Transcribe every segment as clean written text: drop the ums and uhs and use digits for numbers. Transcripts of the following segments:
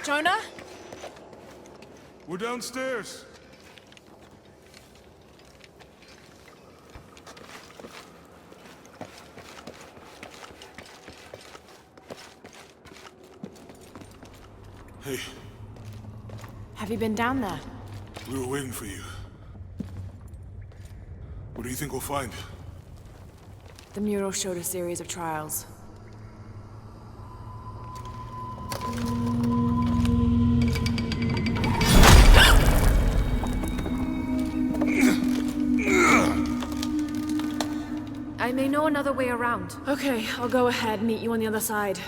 Jonah? We're downstairs. Hey, Have you been down there? we were waiting for you. What do you think we'll find? The mural showed a series of trials. I may know another way around. Okay, I'll go ahead, meet you on the other side.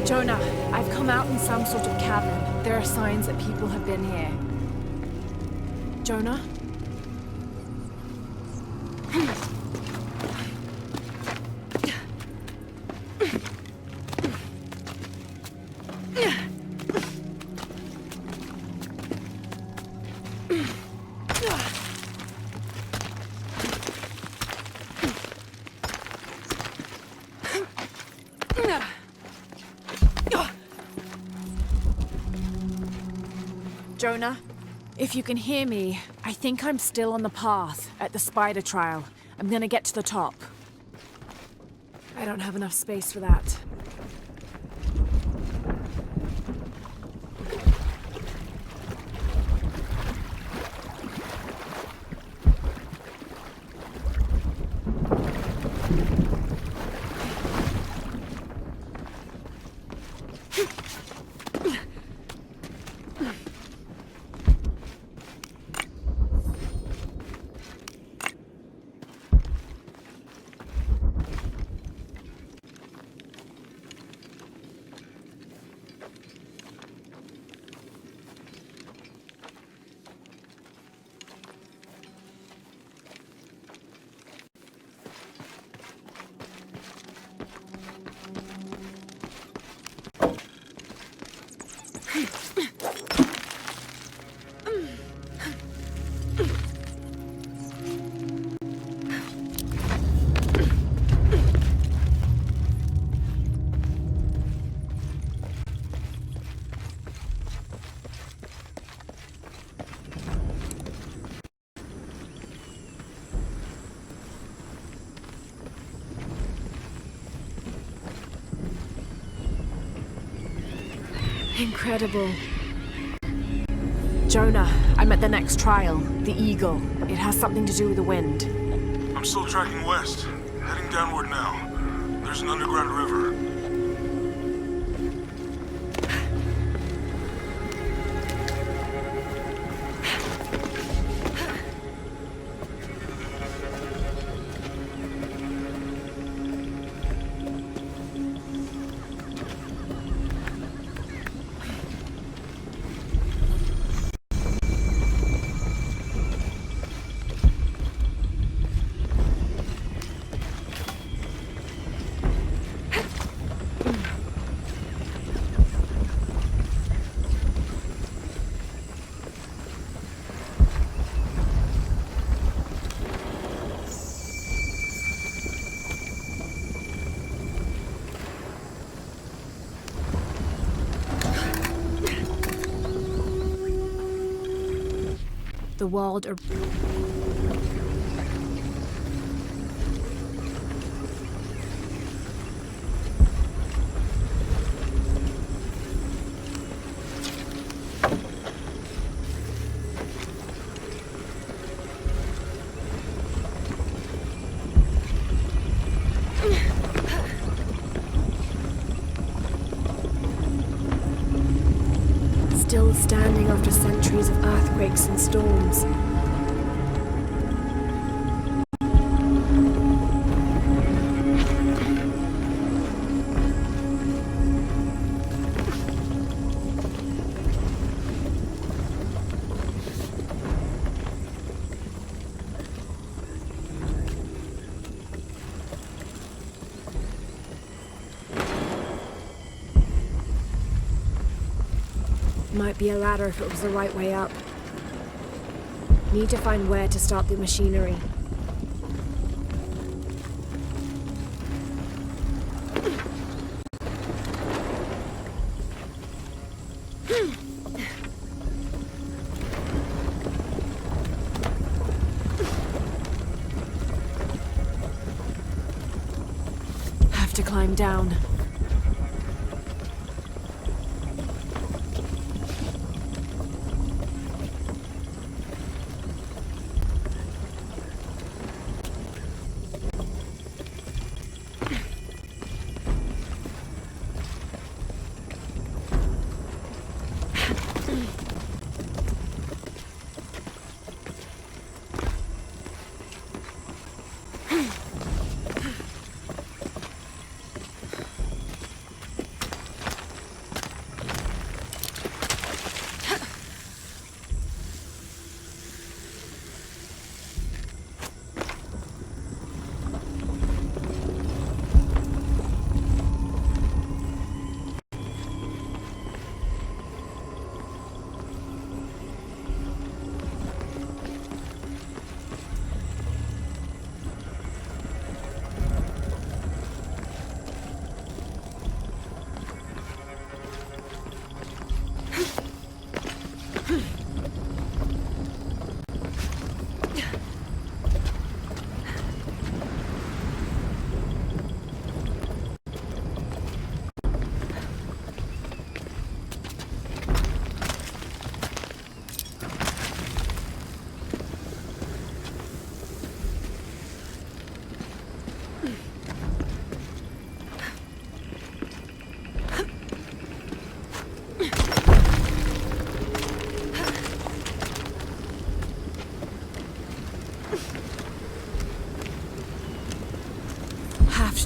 Jonah, I've come out in some sort of cavern. There are signs that people have been here. Jonah? Jonah, if you can hear me, I think I'm still on the path at the spider trial. I'm gonna get to the top. I don't have enough space for that. Incredible. Jonah, I'm at the next trial, the Eagle. It has something to do with the wind. I'm still tracking west, heading downward now. There's an underground river. The world still standing after centuries of earthquakes and storms. Might be a ladder if it was the right way up. Need to find where to start the machinery. Have to climb down.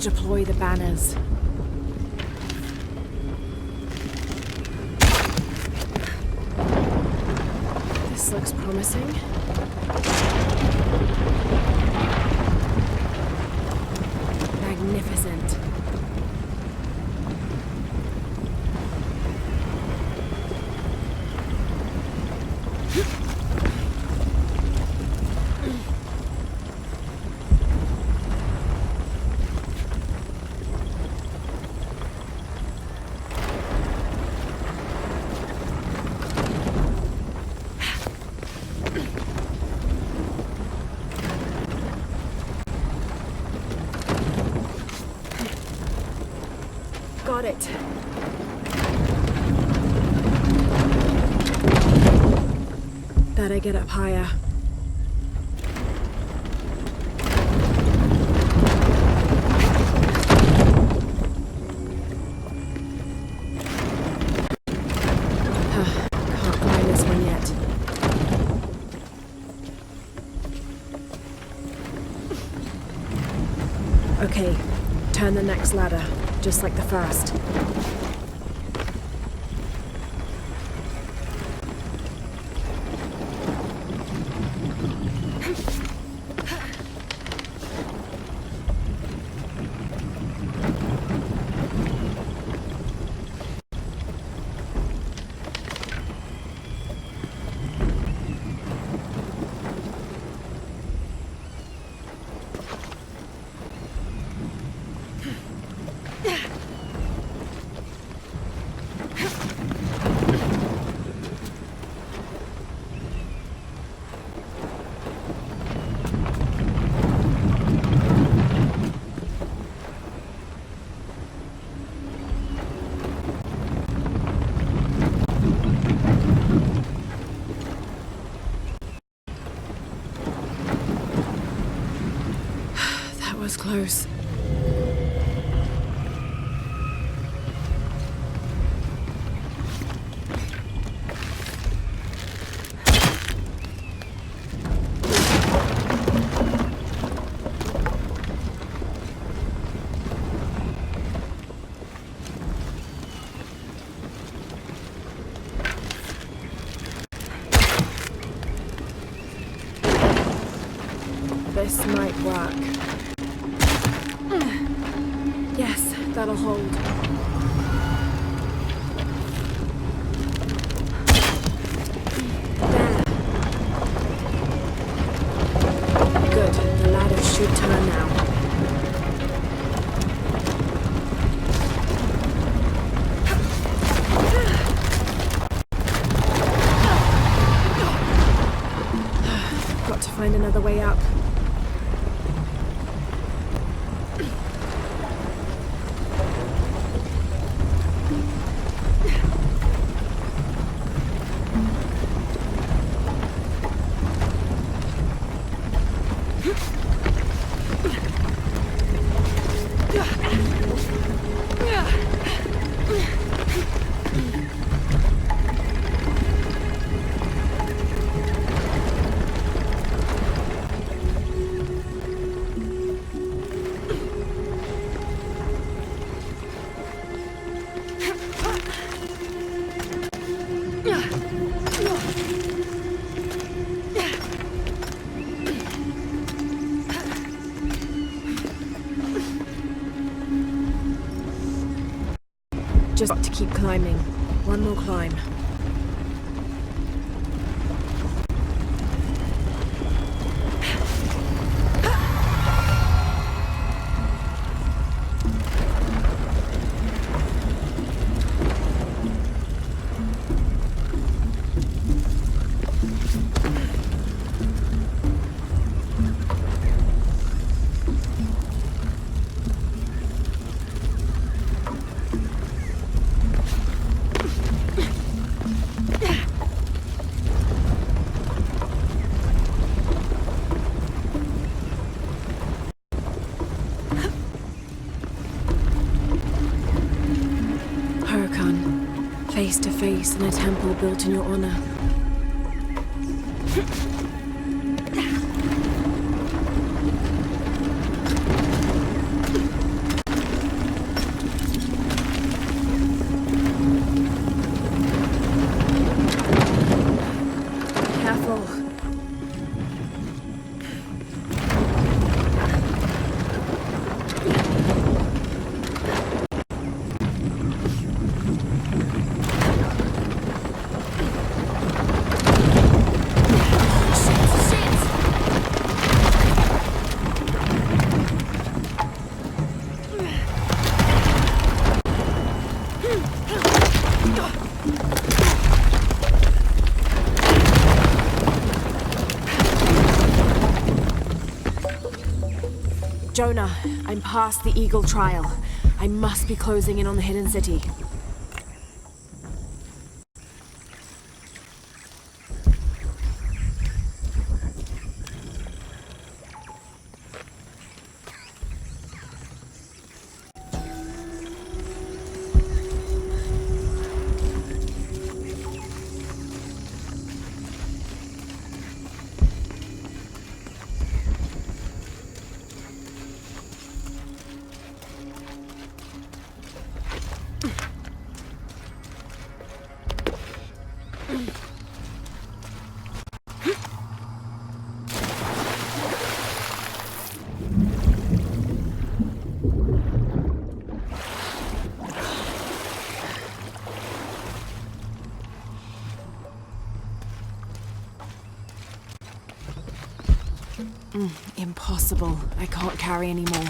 deploy the banners. This looks promising. Magnificent. Got it. Better get up higher. Can't climb this one yet. Okay, turn the next ladder, just like the first. That was close. This might work. Yes, that'll hold. There. Good. The ladder should turn now. Got to find another way up. Just got to keep climbing. One more climb. Face to face in a temple built in your honor. Jonah, I'm past the Eagle Trial. I must be closing in on the Hidden City. Impossible. I can't carry anymore.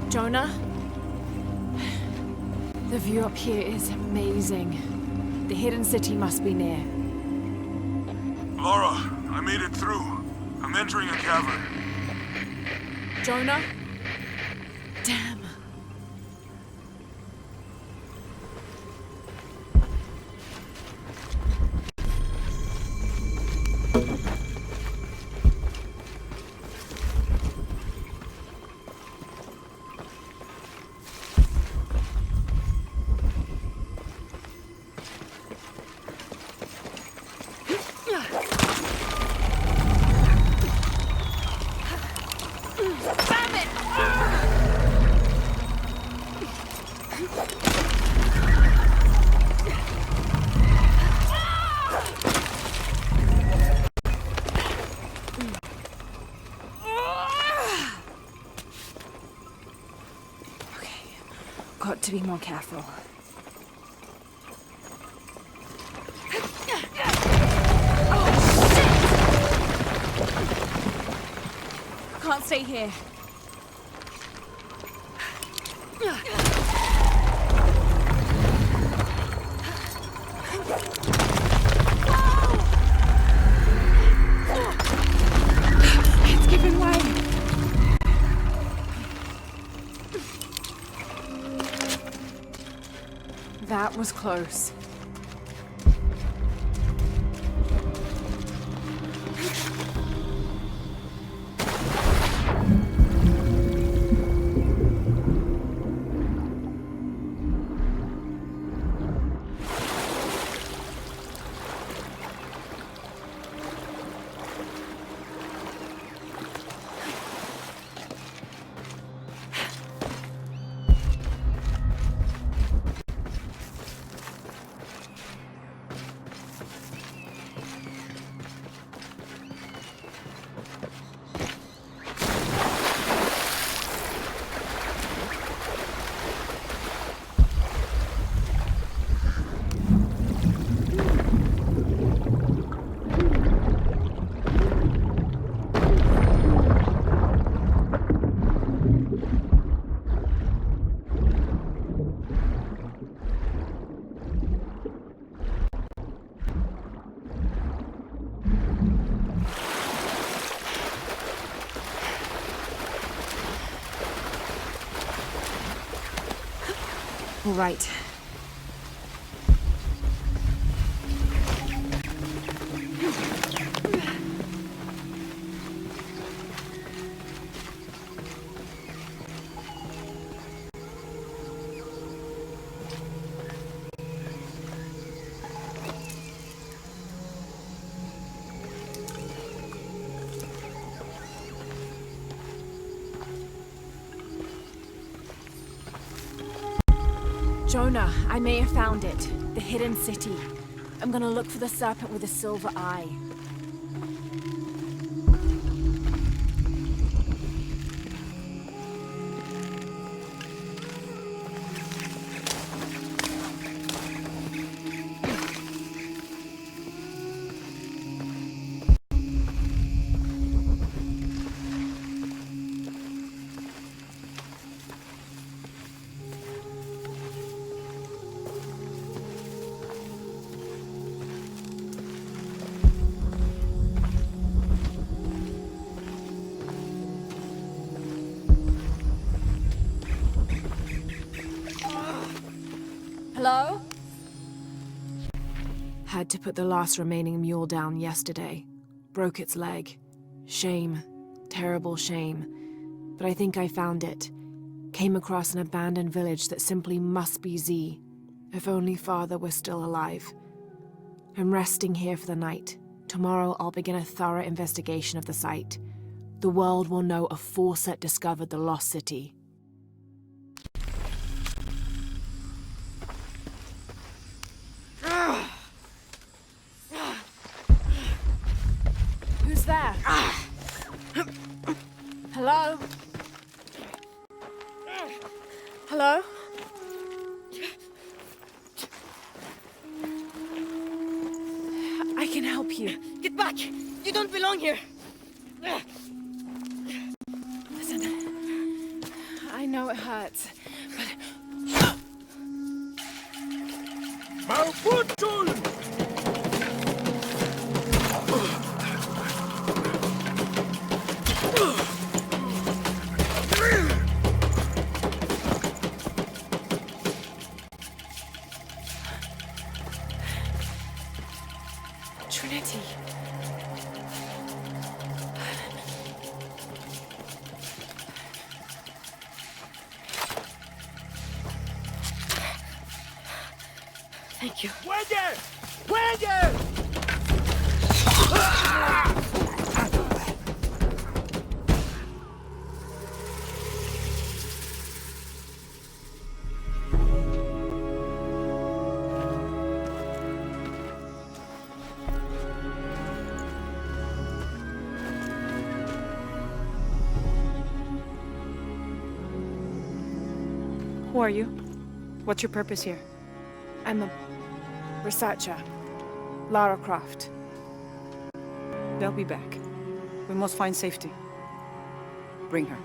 Jonah? The view up here is amazing. The Hidden City must be near. Lara, I made it through. I'm entering a cavern. Jonah? Damn. Got to be more careful. Oh, shit! Can't stay here. It's giving way. That was close. All right. Jonah, I may have found it. The hidden city. I'm gonna look for the serpent with a silver eye. Hello? Had to put the last remaining mule down yesterday. Broke its leg. Shame. Terrible shame. But I think I found it. Came across an abandoned village that simply must be Z. If only Father were still alive. I'm resting here for the night. Tomorrow I'll begin a thorough investigation of the site. The world will know a Fawcett discovered the lost city. Who's there? Hello? Hello? I can help you. Get back! You don't belong here! Listen, I know it hurts, but... Malfunction! Trinity. Thank you. ¡Muelle! ¡Muelle! Who are you? What's your purpose here? I'm a researcher. Lara Croft. They'll be back. We must find safety. Bring her.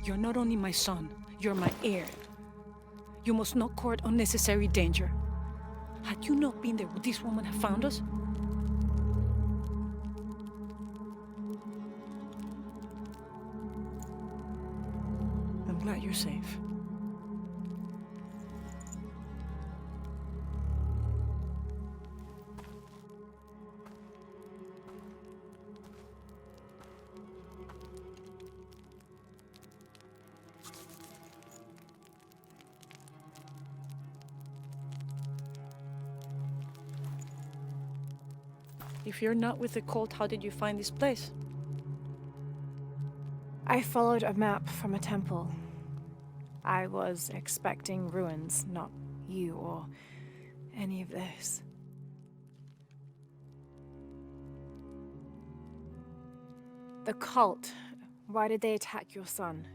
You're not only my son, you're my heir. You must not court unnecessary danger. Had you not been there, would this woman have found us? I'm glad you're safe. If you're not with the cult, how did you find this place? I followed a map from a temple. I was expecting ruins, not you or any of this. The cult. Why did they attack your son?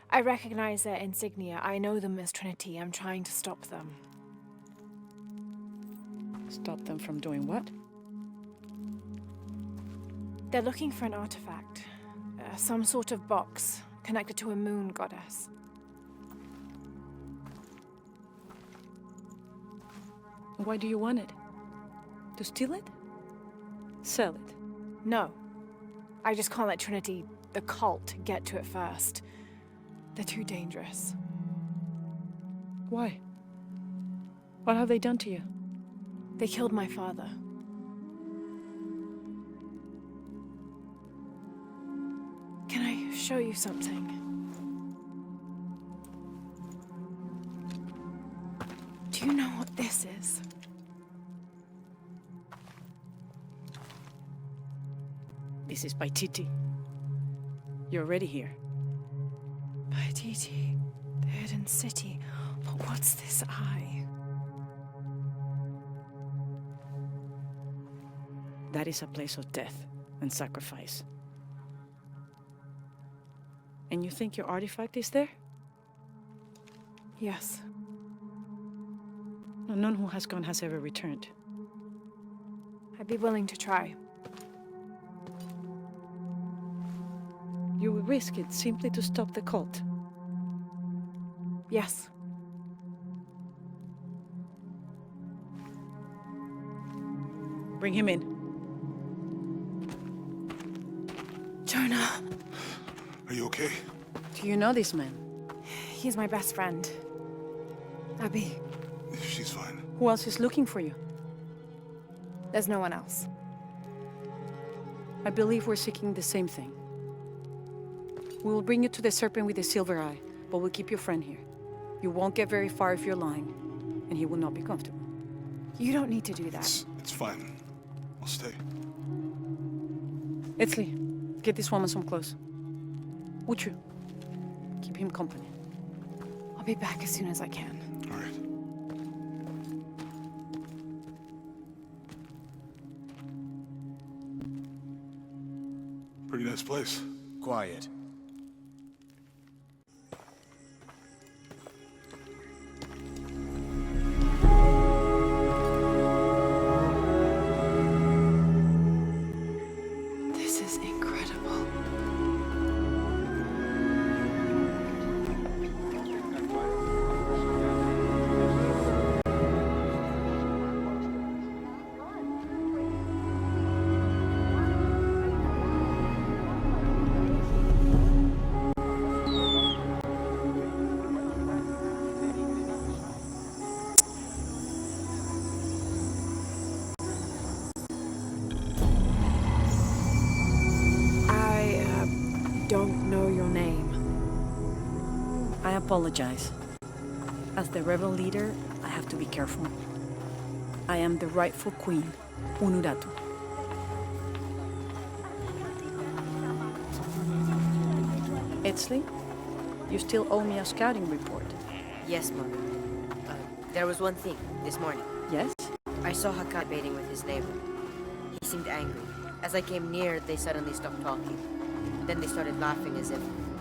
I recognize their insignia. I know them as Trinity. I'm trying to stop them. Stop them from doing what? They're looking for an artifact. Some sort of box connected to a moon goddess. Why do you want it? To steal it? Sell it? No. I just can't let Trinity, the cult, get to it first. They're too dangerous. Why? What have they done to you? They killed my father. Can I show you something? Do Do you know what this is? This is Paititi. You're already here. Paititi, the hidden city. But what's this eye? That is a place of death and sacrifice. And you think your artifact is there? Yes. No, none who has gone has ever returned. I'd be willing to try. You would risk it simply to stop the cult. Yes. Bring him in. Jonah, Are you okay? Do you know this man? he's my best friend. Abby, She's fine. Who else is looking for you? there's no one else. I believe we're seeking the same thing. We will bring you to the serpent with the silver eye, but we'll keep your friend here. You won't get very far if you're lying, and he will not be comfortable. You don't need to do that. It's fine. I'll stay. Etzli, get this woman some clothes. Uchu, keep him company. I'll be back as soon as I can. All right. Pretty nice place. Quiet. This is incredible. Don't know your name. I apologize. As the rebel leader, I have to be careful. I am the rightful queen, Unuratu. Etzli, you still owe me a scouting report. Yes, Mother. There was one thing, this morning. Yes? I saw Hakat baiting with his neighbor. He seemed angry. As I came near, they suddenly stopped talking. Then they started laughing as if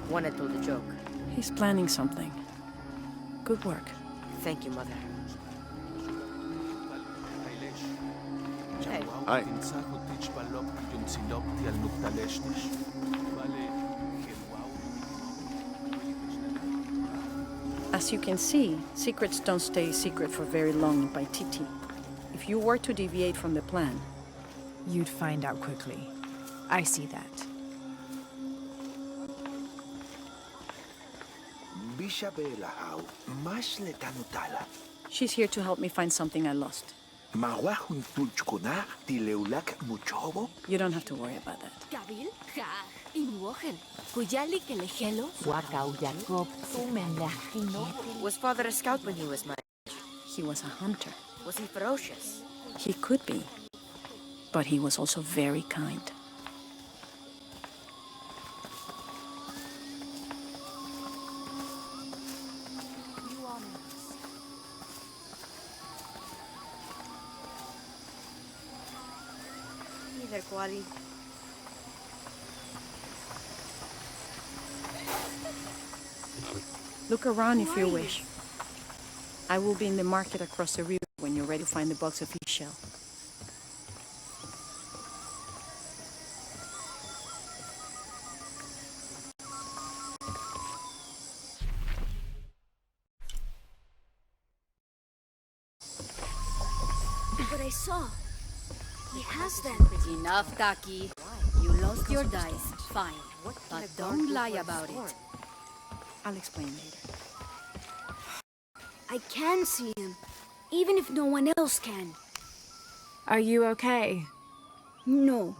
one had told a joke. He's planning something. Good work. Thank you, Mother. Hey. Hi. As you can see, secrets don't stay secret for very long in Paititi. If you were to deviate from the plan, You'd find out quickly. I see that. Bishabelahau, masle tanutala. she's here to help me find something I lost. Mawahun tulchkonar tileulak muchobo. You don't have to worry about that. Gabil, ha, inwochen. Kujali que lejelo. Was Father a scout when he was my age? He was a hunter. Was he ferocious? He could be, but he was also very kind. Neither, Kuali. Look around if you wish. I will be in the market across the river when you're ready to find the box of fish shell. But I saw. He has them. Enough, Taki. You lost your dice. Fine. But don't lie about it. I'll explain later. I can see him, even if no one else can. Are you okay? No.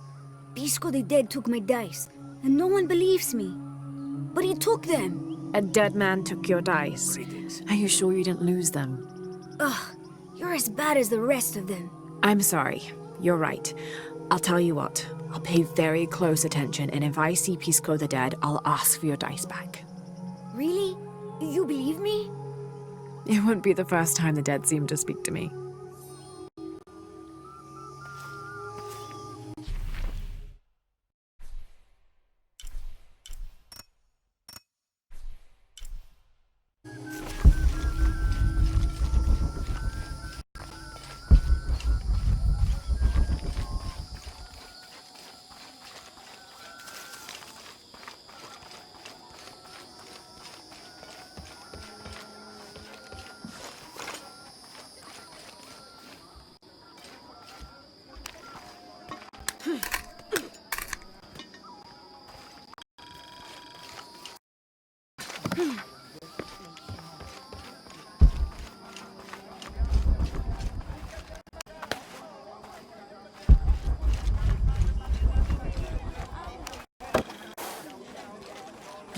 Pisco the Dead took my dice, and no one believes me. But he took them. A dead man took your dice. Are you sure you didn't lose them? Ugh, you're as bad as the rest of them. I'm sorry. You're right. I'll tell you what. I'll pay very close attention, and if I see Pisco the Dead, I'll ask for your dice back. Really? You believe me? It wouldn't be the first time the dead seemed to speak to me.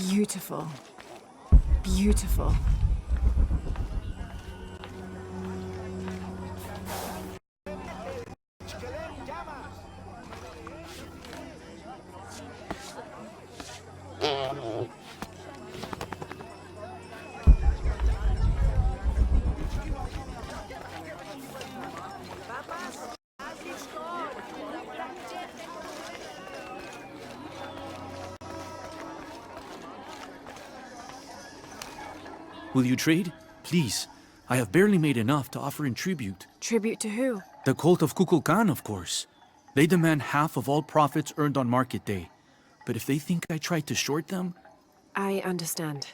Beautiful. Beautiful. Will you trade? Please. I have barely made enough to offer in tribute. Tribute to who? The cult of Kukulkan, of course. They demand half of all profits earned on market day. But if they think I tried to short them... I understand.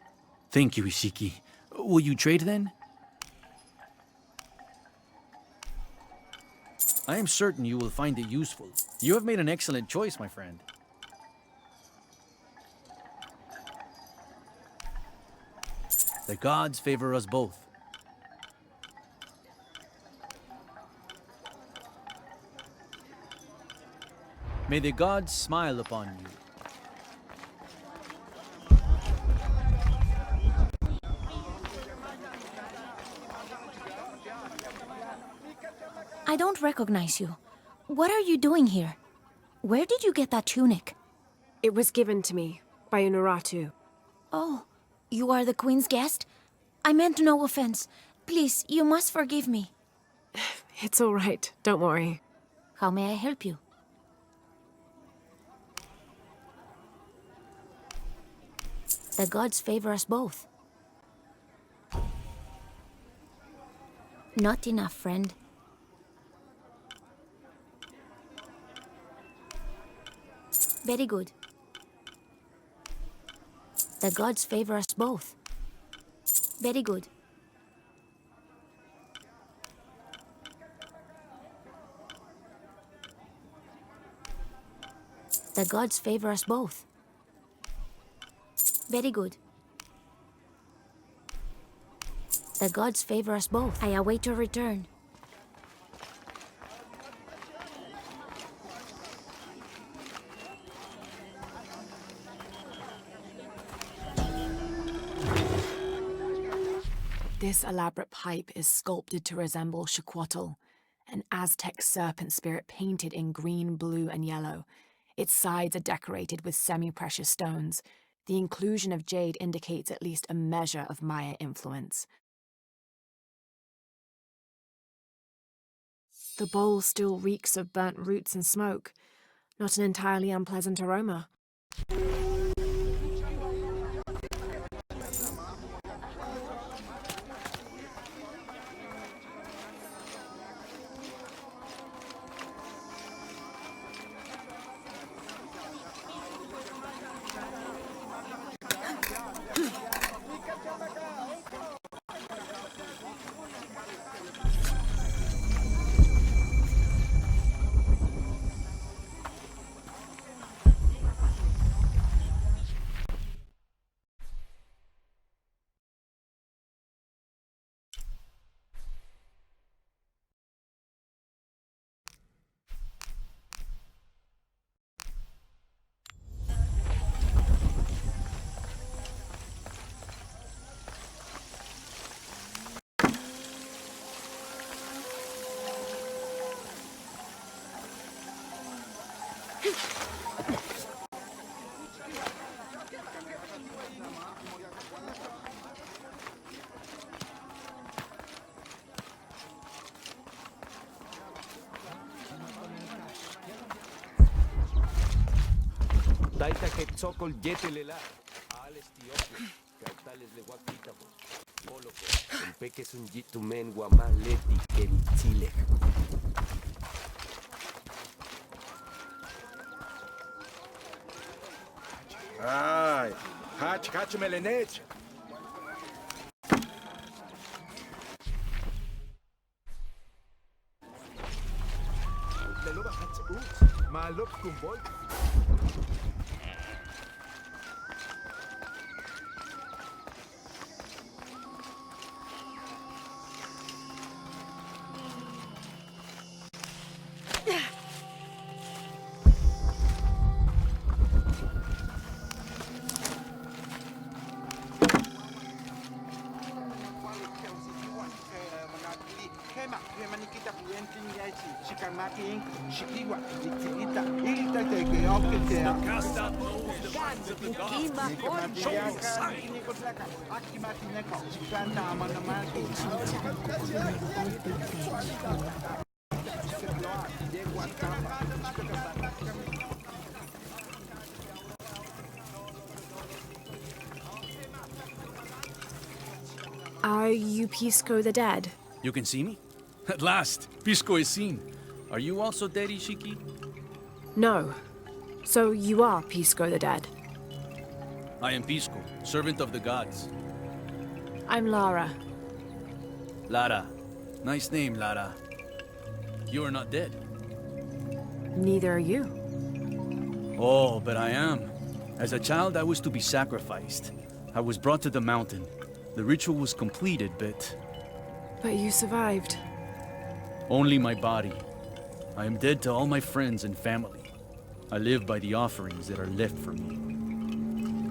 Thank you, Isiki. Will you trade then? I am certain you will find it useful. You have made an excellent choice, my friend. The gods favor us both. May the gods smile upon you. I don't recognize you. What are you doing here? Where did you get that tunic? It was given to me by Unuratu. Oh, you are the Queen's guest? I meant no offense. Please, you must forgive me. It's all right. Don't worry. How may I help you? The gods favor us both. Not enough, friend. Very good. The gods favor us both. Very good. The gods favor us both. Very good. The gods favor us both. I await your return. This elaborate pipe is sculpted to resemble Xicoatl, an Aztec serpent spirit painted in green, blue, and yellow. Its sides are decorated with semi-precious stones. The inclusion of jade indicates at least a measure of Maya influence. The bowl still reeks of burnt roots and smoke. Not an entirely unpleasant aroma. Daita Quetzocol yetelela. Ales Tiopo. Cautales le guapitabo. Poloco. El peque es un jitumen guamaleti que chile. Ay, hach melenech. Leluba hach uch, malop kumbol. Are you Pisco the Dead? You can see me? At last, Pisco is seen. Are you also dead, Ishiki? No. So you are Pisco the Dead. I am Pisco, servant of the gods. I'm Lara. Lara. Nice name, Lara. You are not dead. Neither are you. Oh, but I am. As a child, I was to be sacrificed. I was brought to the mountain. The ritual was completed, but But you survived. only my body. I am dead to all my friends and family. I live by the offerings that are left for me.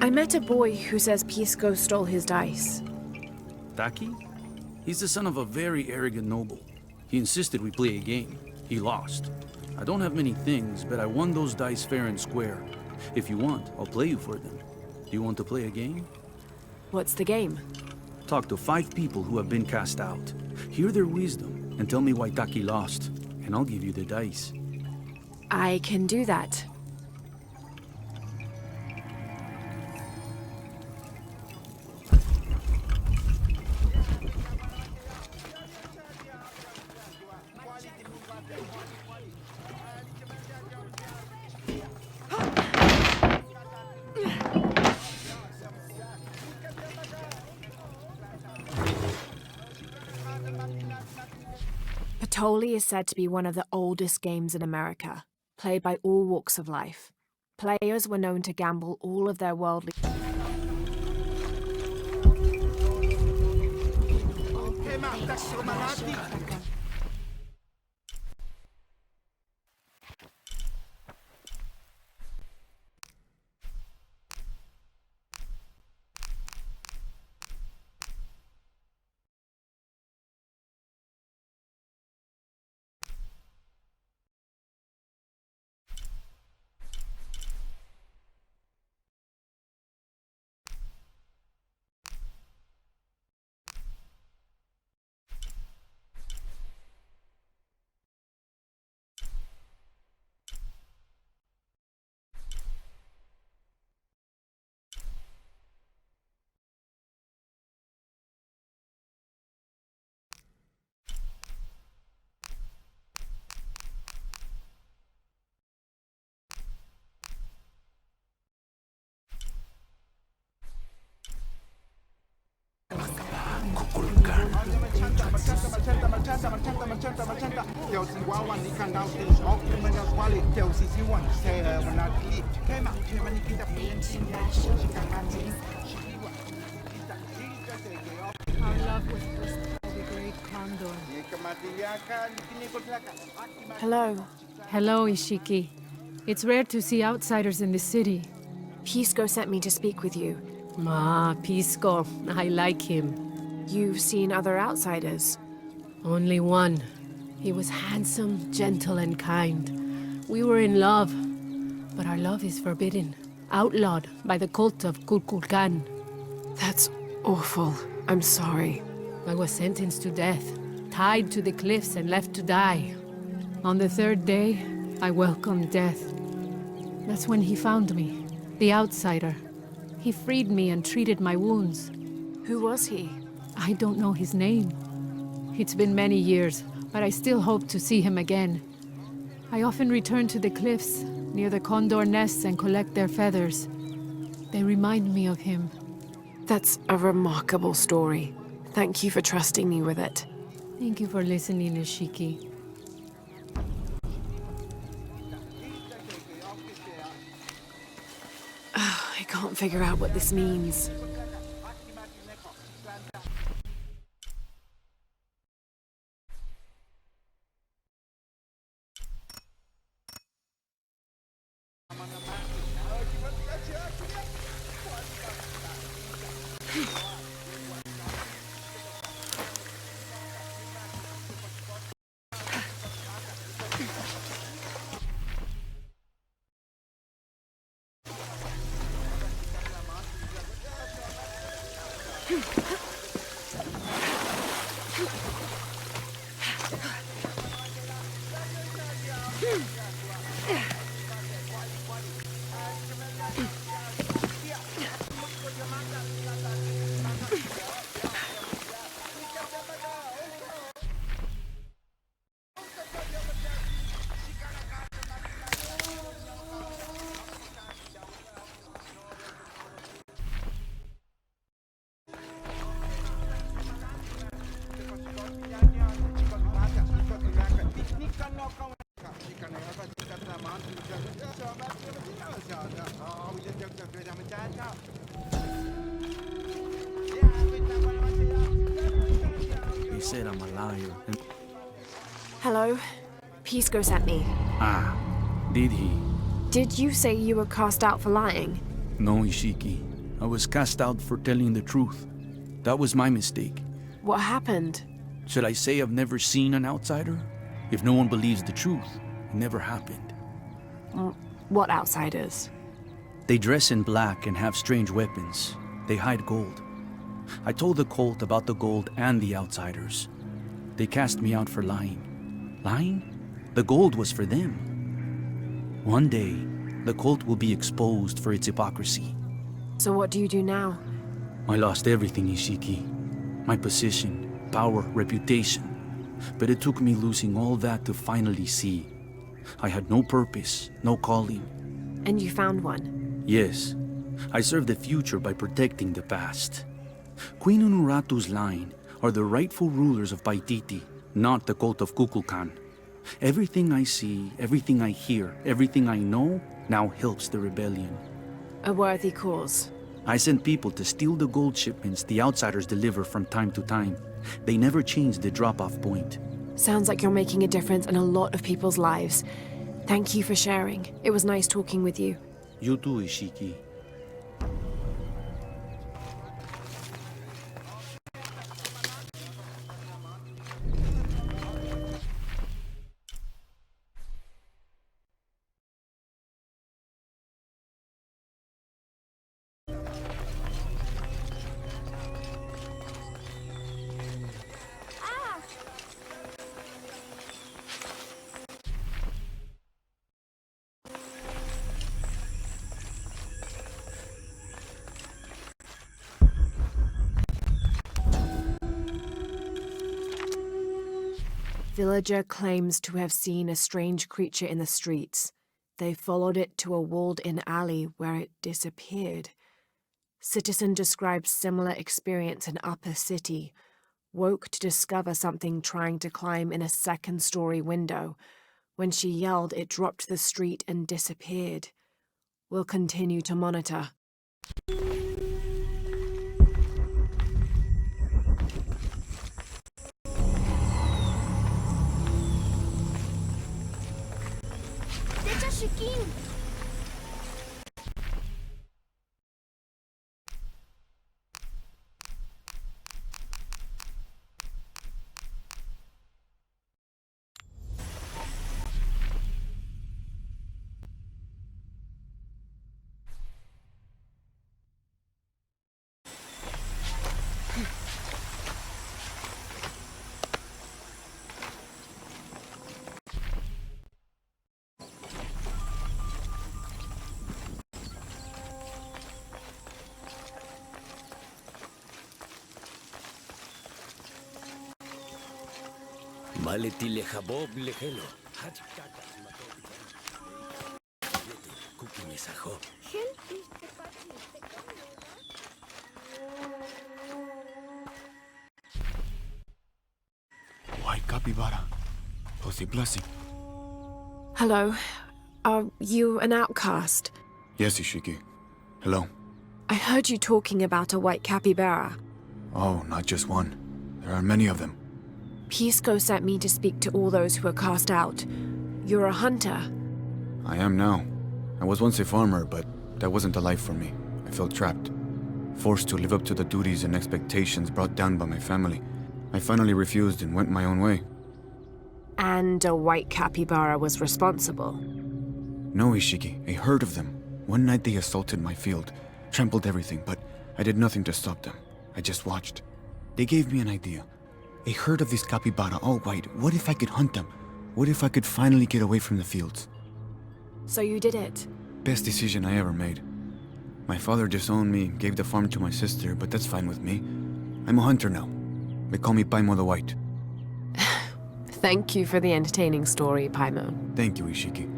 I met a boy who says Pisco stole his dice. Taki? He's the son of a very arrogant noble. He insisted we play a game. He lost. I don't have many things, but I won those dice fair and square. If you want, I'll play you for them. Do you want to play a game? What's the game? Talk to 5 people who have been cast out. Hear their wisdom and tell me why Taki lost, and I'll give you the dice. I can do that. Patoli is said to be one of the oldest games in America, played by all walks of life. Players were known to gamble all of their worldly... Our love was blessed by the great condor. Hello. Hello, Ishiki. It's rare to see outsiders in the city. Pisco sent me to speak with you. Ah, Pisco. I like him. You've seen other outsiders. Only one. He was handsome, gentle, and kind. We were in love, but our love is forbidden. outlawed by the cult of Kulkulkan. That's awful. I'm sorry. I was sentenced to death, tied to the cliffs and left to die. On the third day, I welcomed death. That's when he found me, the outsider. He freed me and treated my wounds. Who was he? I don't know his name. It's been many years, but I still hope to see him again. I often return to the cliffs, near the condor nests, and collect their feathers. They remind me of him. That's a remarkable story. Thank you for trusting me with it. Thank you for listening, Ishiki. I can't figure out what this means. They said I'm a liar. Hello? Pisco sent me. Ah, did he? Did you say you were cast out for lying? No, Ishiki. I was cast out for telling the truth. That was my mistake. What happened? Should I say I've never seen an outsider? If no one believes the truth, it never happened. What outsiders? They dress in black and have strange weapons. They hide gold. I told the cult about the gold and the outsiders. They cast me out for lying. Lying? The gold was for them. One day, the cult will be exposed for its hypocrisy. So what do you do now? I lost everything, Ishiki. My position, power, reputation. But it took me losing all that to finally see. I had no purpose, no calling. And you found one? Yes, I serve the future by protecting the past. Queen Unuratu's line are the rightful rulers of Paititi, not the cult of Kukulkan. Everything I see, everything I hear, everything I know now helps the rebellion. A worthy cause. I sent people to steal the gold shipments the outsiders deliver from time to time. They never change the drop-off point. Sounds like you're making a difference in a lot of people's lives. Thank you for sharing. It was nice talking with you. You too, Ishiki. Villager claims to have seen a strange creature in the streets. They followed it to a walled-in alley where it disappeared. Citizen describes similar experience in Upper City. Woke to discover something trying to climb in a second-story window. When she yelled, it dropped to the street and disappeared. We'll continue to monitor. Shikin! Maleti lehabob lehelo. Hachkakas matot. Kuki mesajo. White capybara. Posey blessing. Hello. Are you an outcast? Yes, Ishiki. Hello. I heard you talking about a white capybara. Oh, not just one. There are many of them. Pisco sent me to speak to all those who are cast out. You're a hunter. I am now. I was once a farmer, but that wasn't the life for me. I felt trapped. Forced to live up to the duties and expectations brought down by my family. I finally refused and went my own way. And a white capybara was responsible. No, Ishiki. A herd of them. One night they assaulted my field, trampled everything, but I did nothing to stop them. I just watched. They gave me an idea. A herd of these capybara, all white. What if I could hunt them? What if I could finally get away from the fields? So you did it. Best decision I ever made. My father disowned me, gave the farm to my sister, but that's fine with me. I'm a hunter now. They call me Paimon the White. Thank you for the entertaining story, Paimon. Thank you, Ishiki.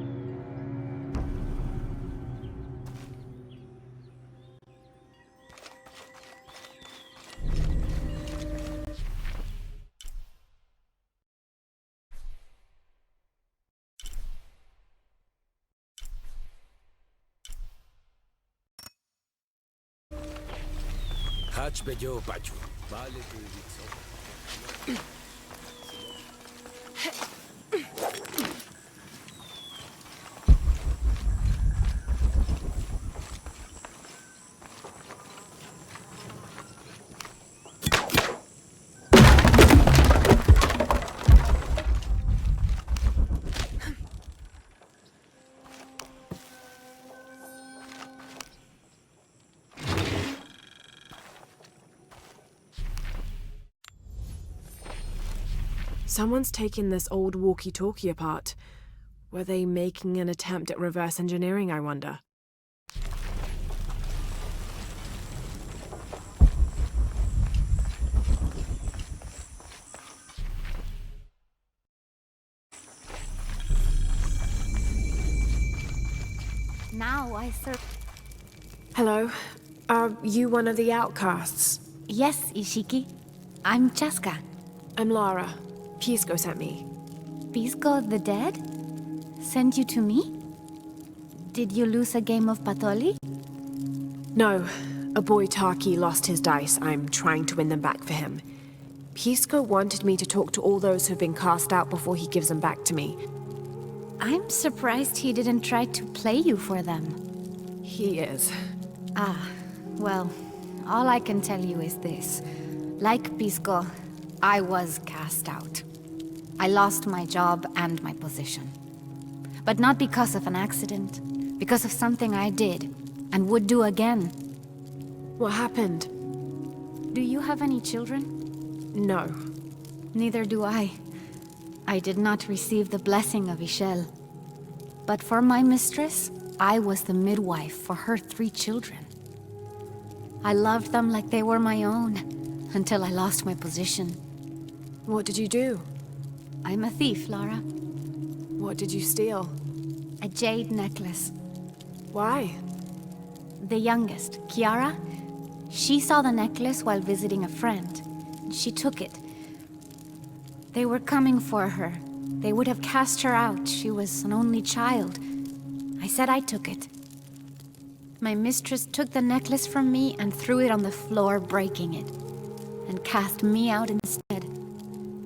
Hach beyo pachu. Vale tu ibizo. Someone's taken this old walkie-talkie apart. Were they making an attempt at reverse engineering, I wonder? Now I serve. Hello. Are you one of the outcasts? Yes, Ishiki. I'm Chaska. I'm Lara. Pisco sent me. Pisco the dead? Sent you to me? Did you lose a game of Patoli? No. A boy Taki lost his dice. I'm trying to win them back for him. Pisco wanted me to talk to all those who've been cast out before he gives them back to me. I'm surprised he didn't try to play you for them. He is. Ah, well, all I can tell you is this. Like Pisco, I was cast out. I lost my job and my position. But not because of an accident, because of something I did, and would do again. What happened? Do you have any children? No. Neither do I. I did not receive the blessing of Ishel. But for my mistress, I was the midwife for her 3 children. I loved them like they were my own, until I lost my position. What did you do? I'm a thief, Lara. What did you steal? A jade necklace. Why? The youngest, Kiara, she saw the necklace while visiting a friend. She took it. They were coming for her. They would have cast her out. She was an only child. I said I took it. My mistress took the necklace from me and threw it on the floor, breaking it, and cast me out instead.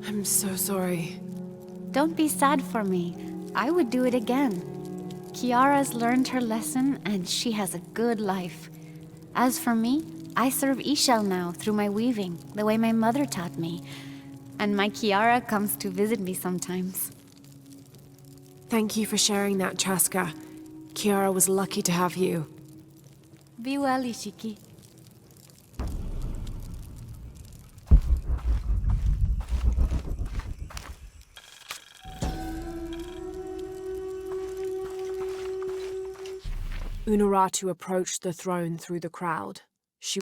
I'm so sorry. Don't be sad for me. I would do it again. Kiara's learned her lesson, and she has a good life. As for me, I serve Ishel now through my weaving, the way my mother taught me. And my Kiara comes to visit me sometimes. Thank you for sharing that, Chaska. Kiara was lucky to have you. Be well, Ishiki. Unuratu approached the throne through the crowd. She...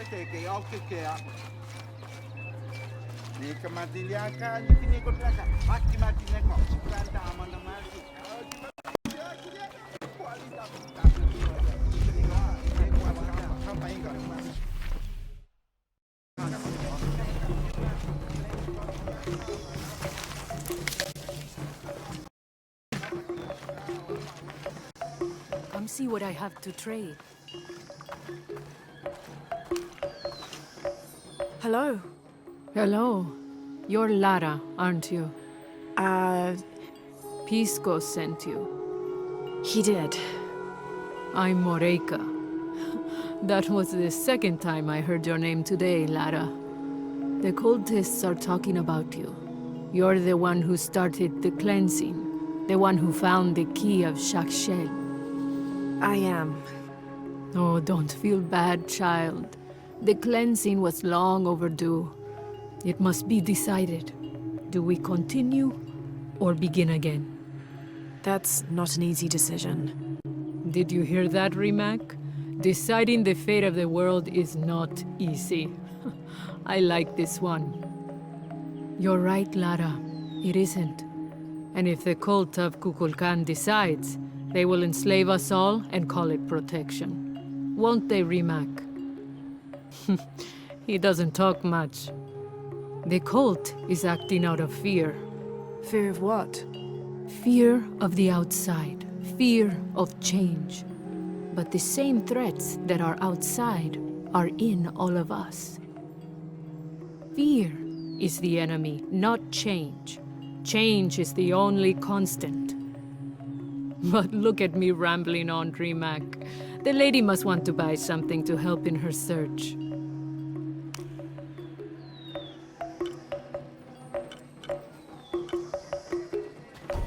te ke au ke a. Ni ka matiliaka ni kini ko plaka. Mati mati nek mo. Planta amanda mati. Come see what I have to trade. Hello. Hello. You're Lara, aren't you? Pisco sent you. He did. I'm Moreika. That was the second time I heard your name today, Lara. The cultists are talking about you. You're the one who started the cleansing. The one who found the key of Shakshel. I am. Oh, don't feel bad, child. The cleansing was long overdue. It must be decided. Do we continue or begin again? That's not an easy decision. Did you hear that, Rimac? Deciding the fate of the world is not easy. I like this one. You're right, Lara. It isn't. And if the cult of Kukulkan decides, they will enslave us all and call it protection. Won't they, Rimac? He doesn't talk much. The cult is acting out of fear. Fear of what? Fear of the outside. Fear of change. But the same threats that are outside are in all of us. Fear is the enemy, not change. Change is the only constant. But look at me rambling on, Rimac. The lady must want to buy something to help in her search.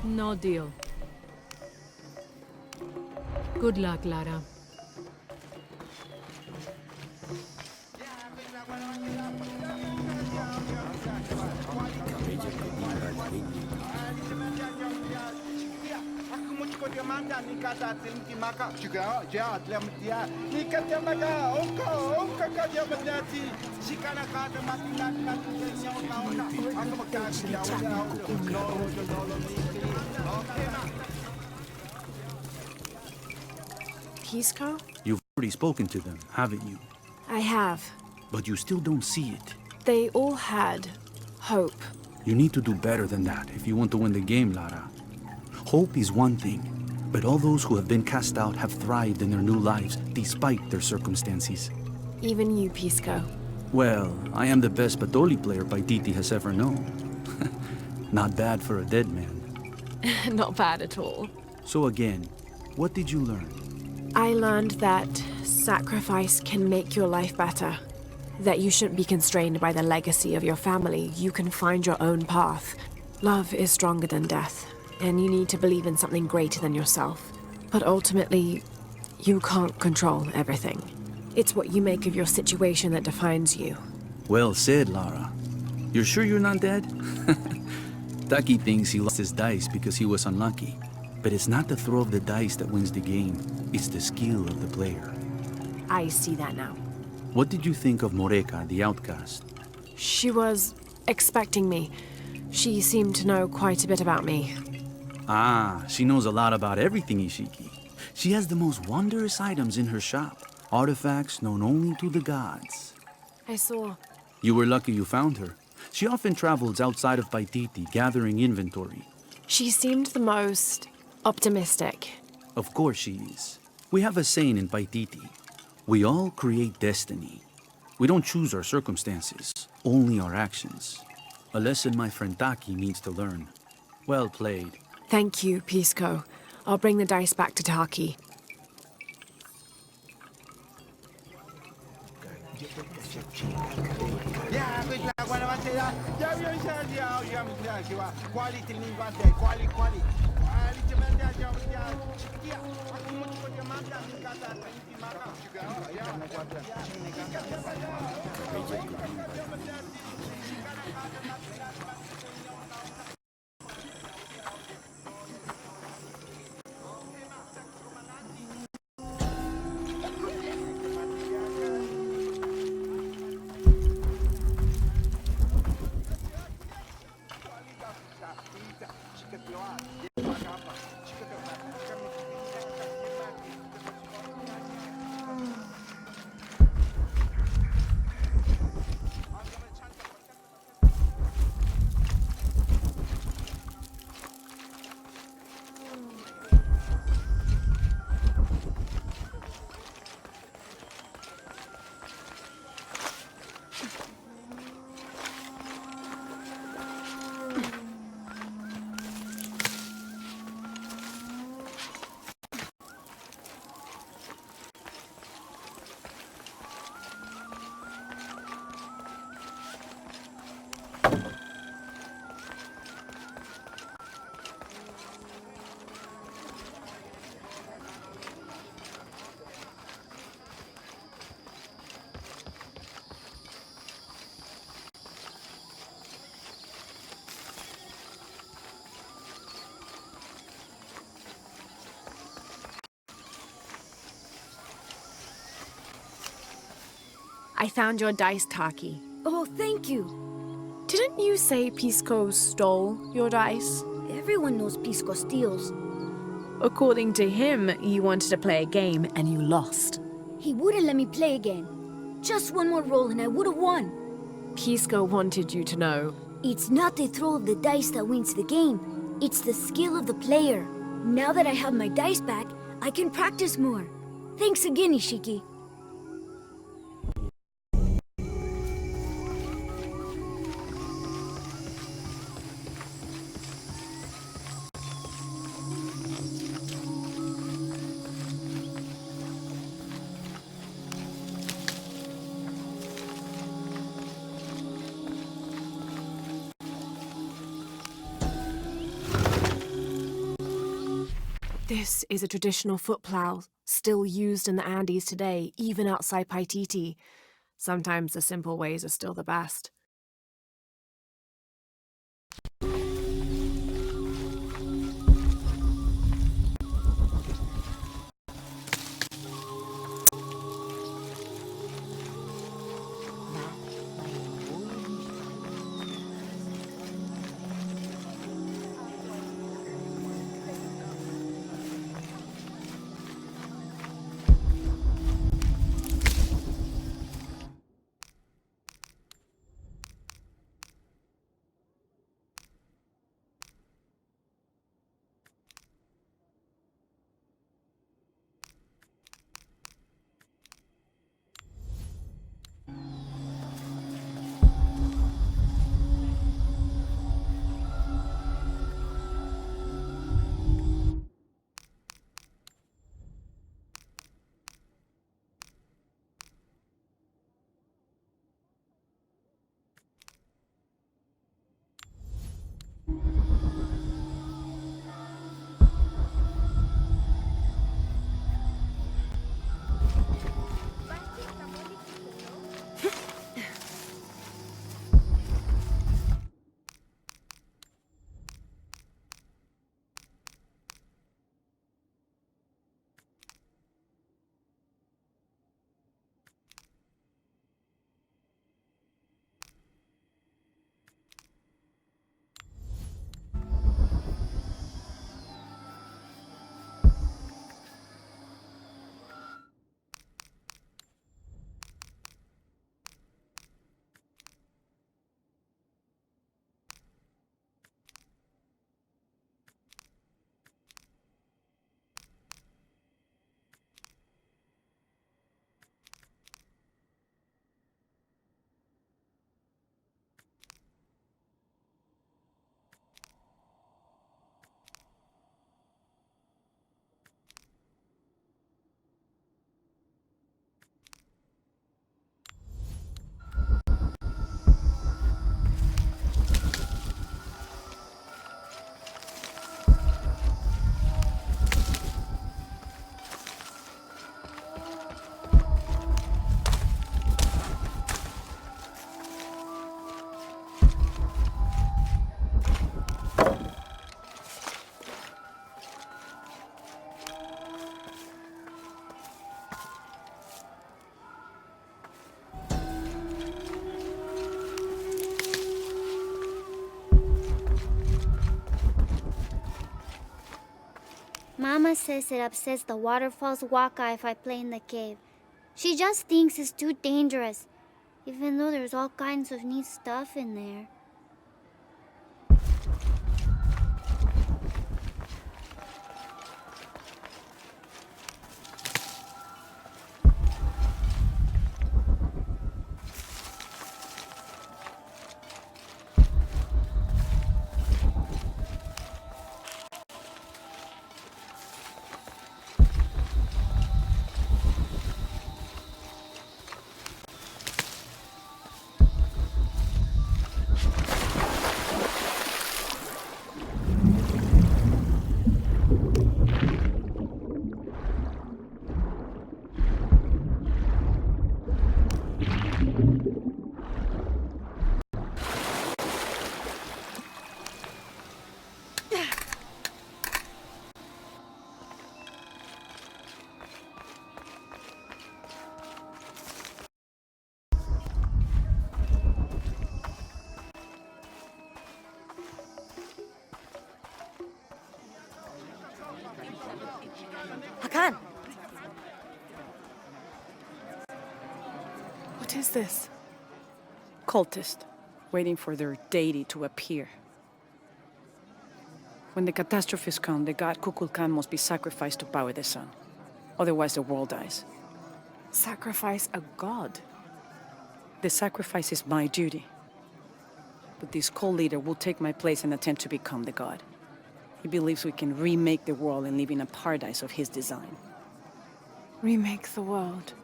No deal. Good luck, Lara. Pisco? You've already spoken to them, haven't you? I have. But you still don't see it. They all had hope. You need to do better than that if you want to win the game, Lara. Hope is one thing, but all those who have been cast out have thrived in their new lives despite their circumstances. Even you, Pisco. Well, I am the best Batoli player Paititi has ever known. Not bad for a dead man. Not bad at all. So again, what did you learn? I learned that sacrifice can make your life better. That you shouldn't be constrained by the legacy of your family. You can find your own path. Love is stronger than death, and you need to believe in something greater than yourself. But ultimately, you can't control everything. It's what you make of your situation that defines you. Well said, Lara. You're sure you're not dead? Taki thinks he lost his dice because he was unlucky. But it's not the throw of the dice that wins the game. It's the skill of the player. I see that now. What did you think of Moreika, the outcast? She was expecting me. She seemed to know quite a bit about me. Ah, she knows a lot about everything, Ishiki. She has the most wondrous items in her shop. Artifacts known only to the gods. I saw. You were lucky you found her. She often travels outside of Paititi, gathering inventory. She seemed the most optimistic. Of course she is. We have a saying in Paititi. We all create destiny. We don't choose our circumstances, only our actions. A lesson my friend Taki needs to learn. Well played. Thank you, Pisco. I'll bring the dice back to Taki. I found your dice, Taki. Oh, thank you. Didn't you say Pisco stole your dice? Everyone knows Pisco steals. According to him, you wanted to play a game and you lost. He wouldn't let me play again. Just one more roll and I would have won. Pisco wanted you to know. It's not the throw of the dice that wins the game. It's the skill of the player. Now that I have my dice back, I can practice more. Thanks again, Ishiki. This is a traditional foot plow, still used in the Andes today, even outside Paititi. Sometimes the simple ways are still the best. Mama says it upsets the waterfall's waka if I play in the cave. She just thinks it's too dangerous, even though there's all kinds of neat stuff in there. Hakan! What is this? Cultist, waiting for their deity to appear. When the catastrophes come, the god Kukulkan must be sacrificed to power the sun. Otherwise, the world dies. Sacrifice a god? The sacrifice is my duty. But this cult leader will take my place and attempt to become the god. He believes we can remake the world and live in a paradise of his design. Remake the world.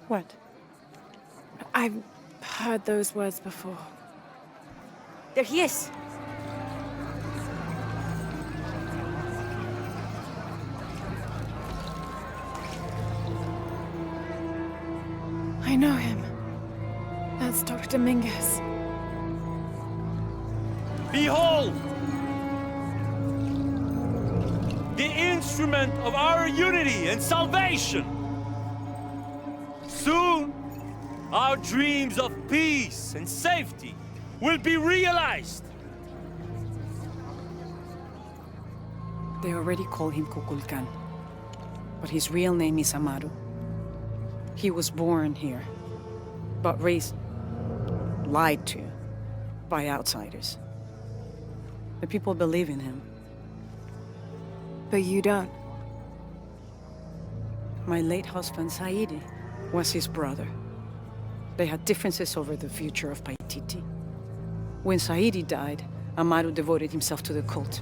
What? I've heard those words before. There he is! I know him. That's Dr. Dominguez. Behold! The instrument of our unity and salvation! Soon, our dreams of peace and safety will be realized! They already call him Kukulkan. But his real name is Amaru. He was born here, but raised, lied to, by outsiders. The people believe in him. But you don't. My late husband, Saidi, was his brother. They had differences over the future of Paititi. When Saidi died, Amaru devoted himself to the cult.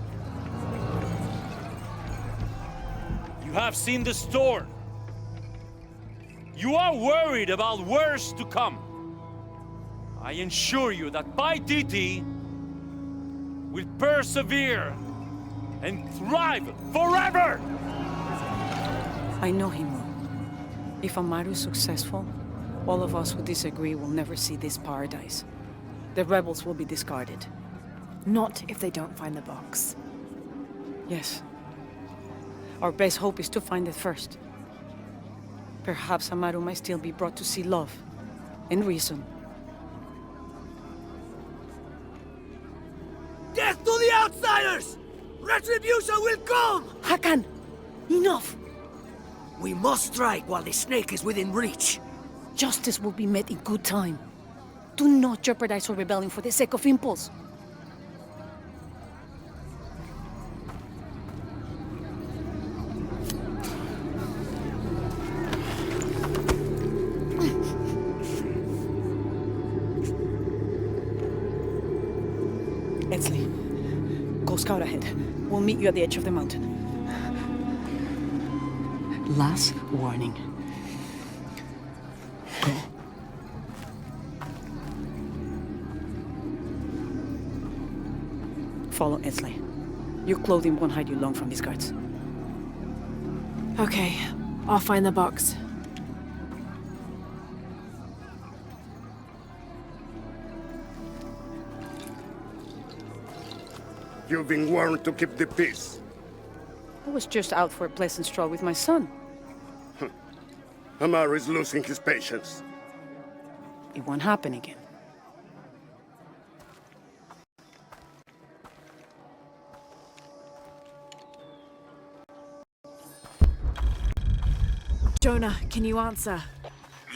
You have seen the storm. You are worried about worse to come. I assure you that Paititi will persevere and thrive forever! I know him well. If Amaru is successful, all of us who disagree will never see this paradise. The rebels will be discarded. Not if they don't find the box. Yes. Our best hope is to find it first. Perhaps Amaru might still be brought to see love and reason. Death to the outsiders! Retribution will come! Hakan! Enough! We must strike while the snake is within reach. Justice will be met in good time. Do not jeopardize our rebellion for the sake of impulse. Etzli, go scout ahead. We'll meet you at the edge of the mountain. Last warning. Go. Follow Etzli. Your clothing won't hide you long from these guards. Okay, I'll find the box. You've been warned to keep the peace. I was just out for a pleasant stroll with my son. Amaru is losing his patience. It won't happen again. Jonah, can you answer?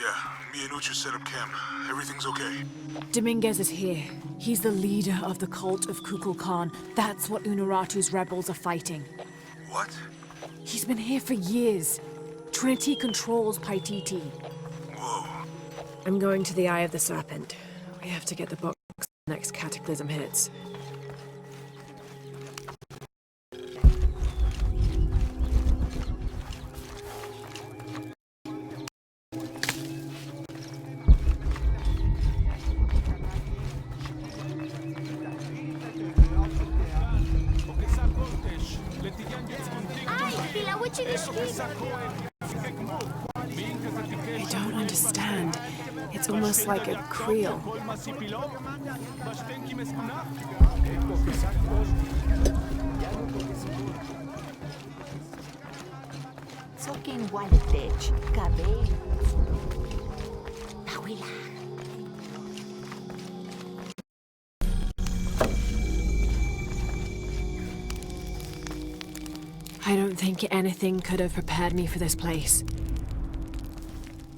Yeah, me and Ucha set up camp. Everything's okay. Dominguez is here. He's the leader of the cult of Kukulkan. That's what Unuratu's rebels are fighting. What? He's been here for years. Trinity controls Paititi. Whoa. I'm going to the Eye of the Serpent. We have to get the box before the next cataclysm hits. I don't understand. It's almost like a Creole. Sokin waltech, cabello. Tawila. I don't think think anything could have prepared me for this place.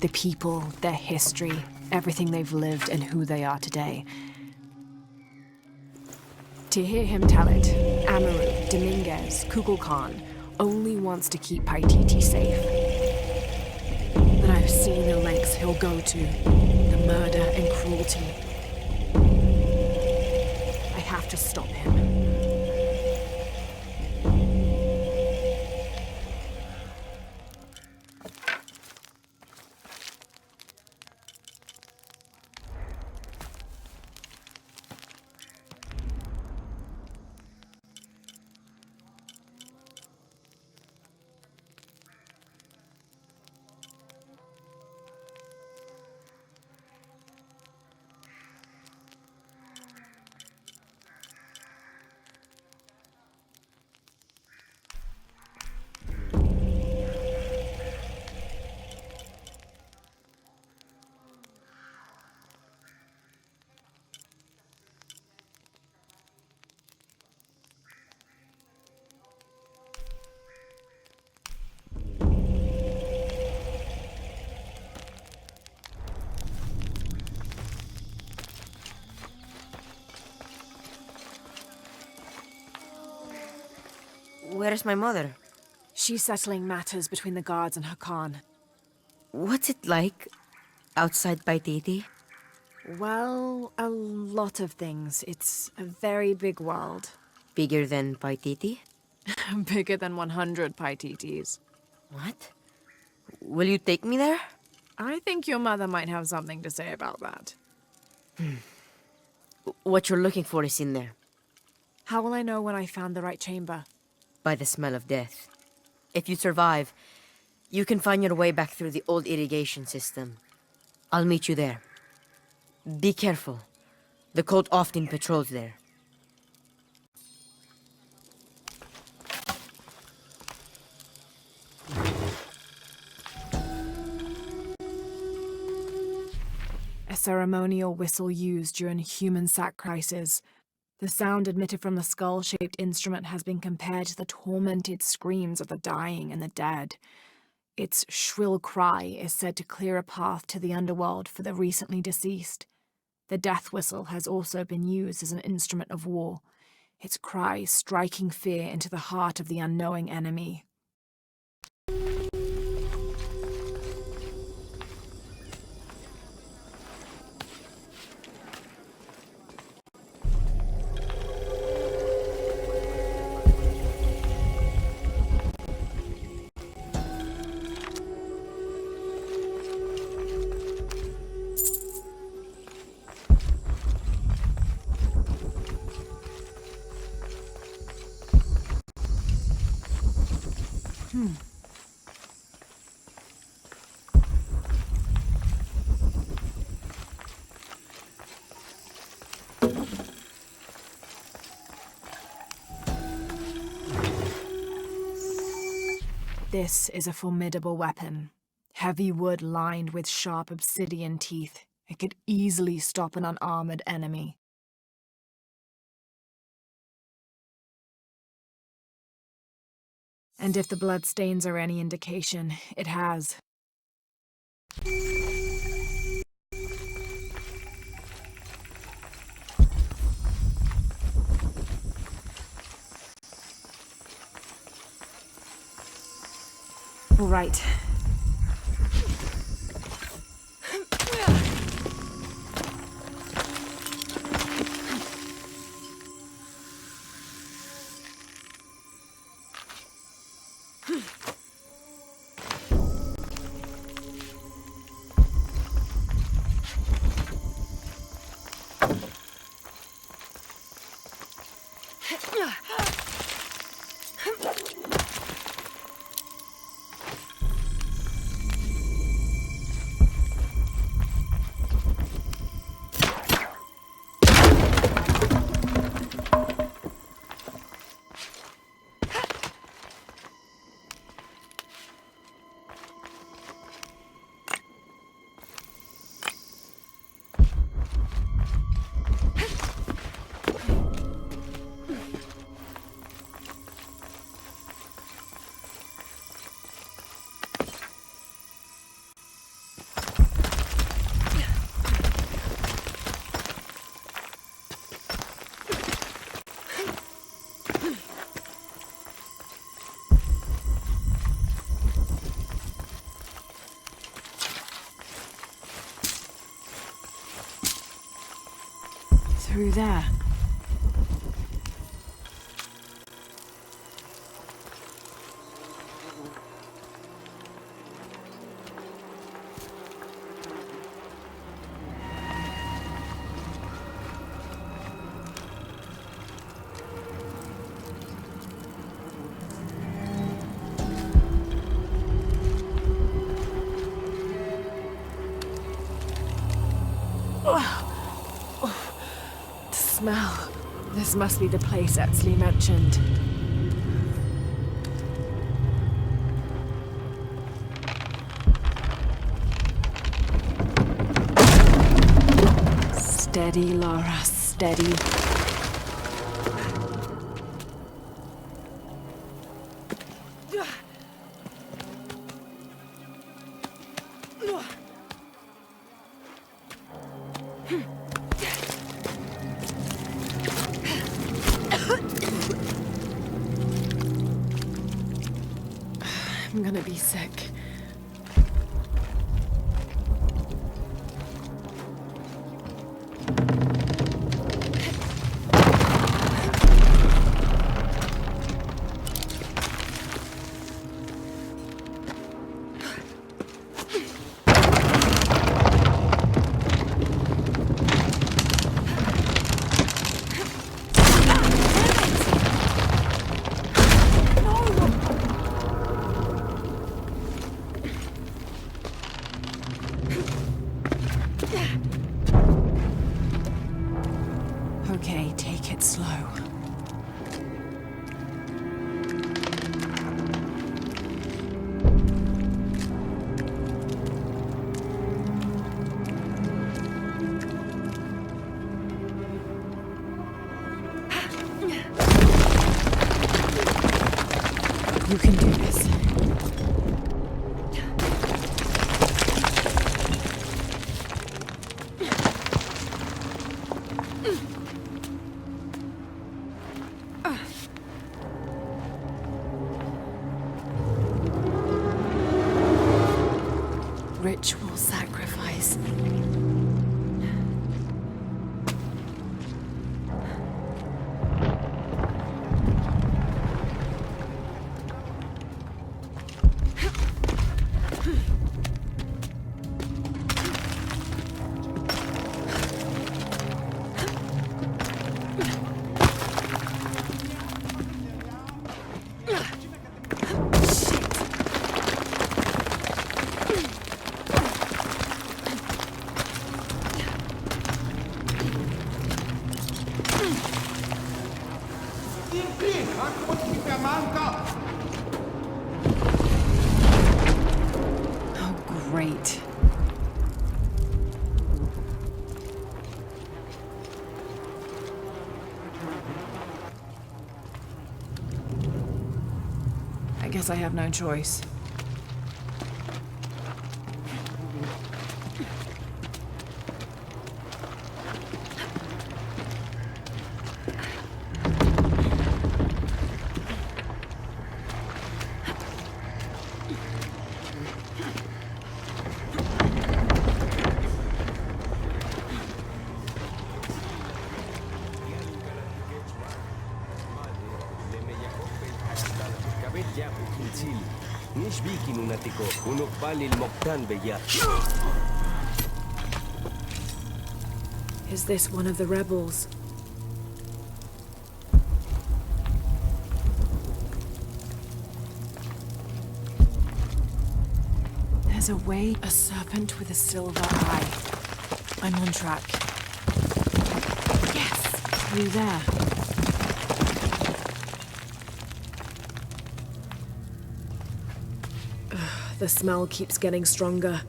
The people, their history, everything they've lived and who they are today. To hear him tell it, Amaru, Dominguez, Kukulkan only wants to keep Paititi safe. But I've seen the lengths he'll go to, the murder and cruelty. I have to stop him. Where is my mother? She's settling matters between the guards and Hakan. What's it like outside Paititi? Well, a lot of things. It's a very big world. Bigger than Paititi? Bigger than 100 Paititis. What? Will you take me there? I think your mother might have something to say about that. What you're looking for is in there. How will I know when I found the right chamber? By the smell of death. If you survive, you can find your way back through the old irrigation system. I'll meet you there. Be careful. The cult often patrols there. A ceremonial whistle used during human sacrifices. The sound emitted from the skull-shaped instrument has been compared to the tormented screams of the dying and the dead. Its shrill cry is said to clear a path to the underworld for the recently deceased. The death whistle has also been used as an instrument of war, its cry striking fear into the heart of the unknowing enemy. This is a formidable weapon. Heavy wood lined with sharp obsidian teeth. It could easily stop an unarmored enemy. And if the bloodstains are any indication, it has. All right. Through there. The smell. This must be the place Etzli mentioned. Steady, Laura, steady. I'm gonna be sick. Okay, take it slow. You can do this. Ritual sacrifice. Oh, great. I guess I have no choice. Is this one of the rebels? There's a way, a serpent with a silver eye. I'm on track. Yes, through there. The smell keeps getting stronger.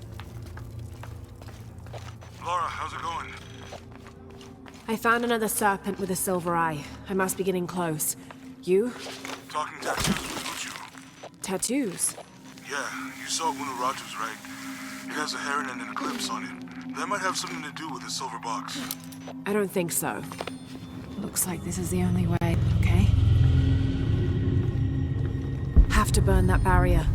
Laura, how's it going? I found another serpent with a silver eye. I must be getting close. You? Talking tattoos with Uchu. Tattoos? Yeah, you saw Uno Rogers, right? It has a heron and an eclipse on it. That might have something to do with the silver box. I don't think so. Looks like this is the only way, okay? Have to burn that barrier.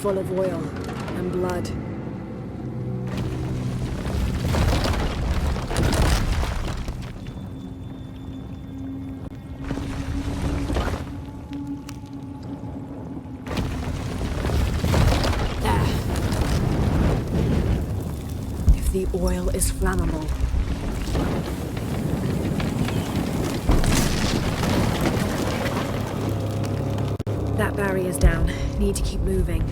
full of oil and blood. There. If the oil is flammable, that barrier's down. Need to keep moving.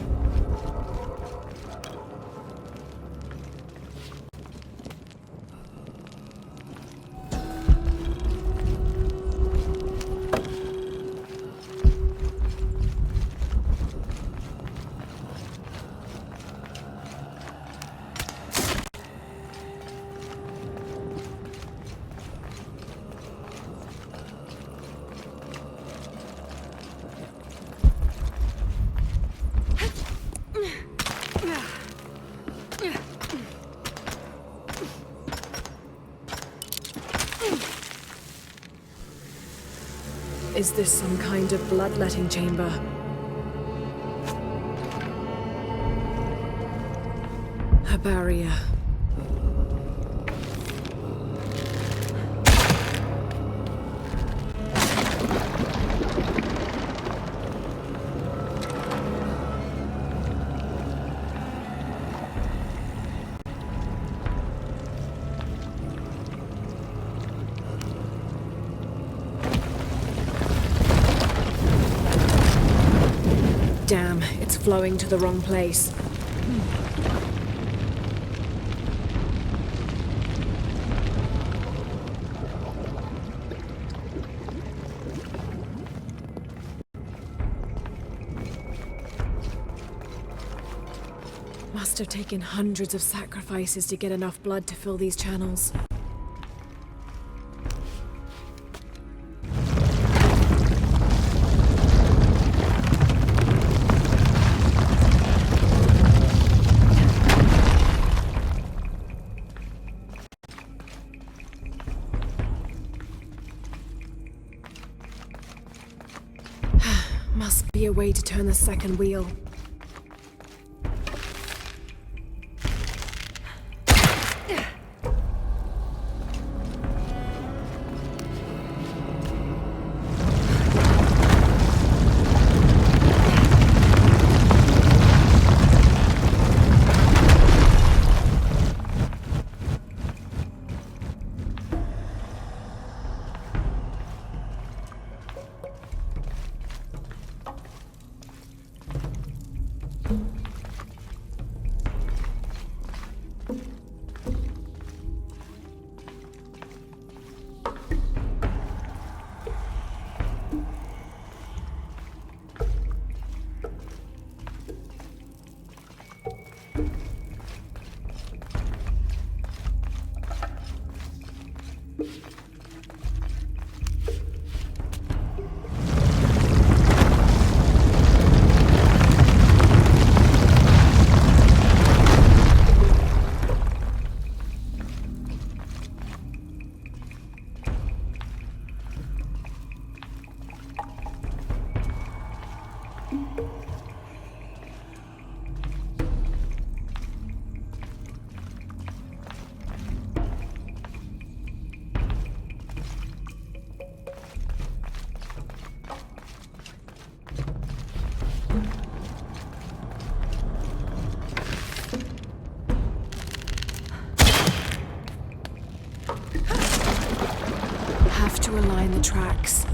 Is this some kind of bloodletting chamber? A barrier. Damn, it's flowing to the wrong place. Must have taken hundreds of sacrifices to get enough blood to fill these channels. Must be a way to turn the second wheel. Have to align the tracks.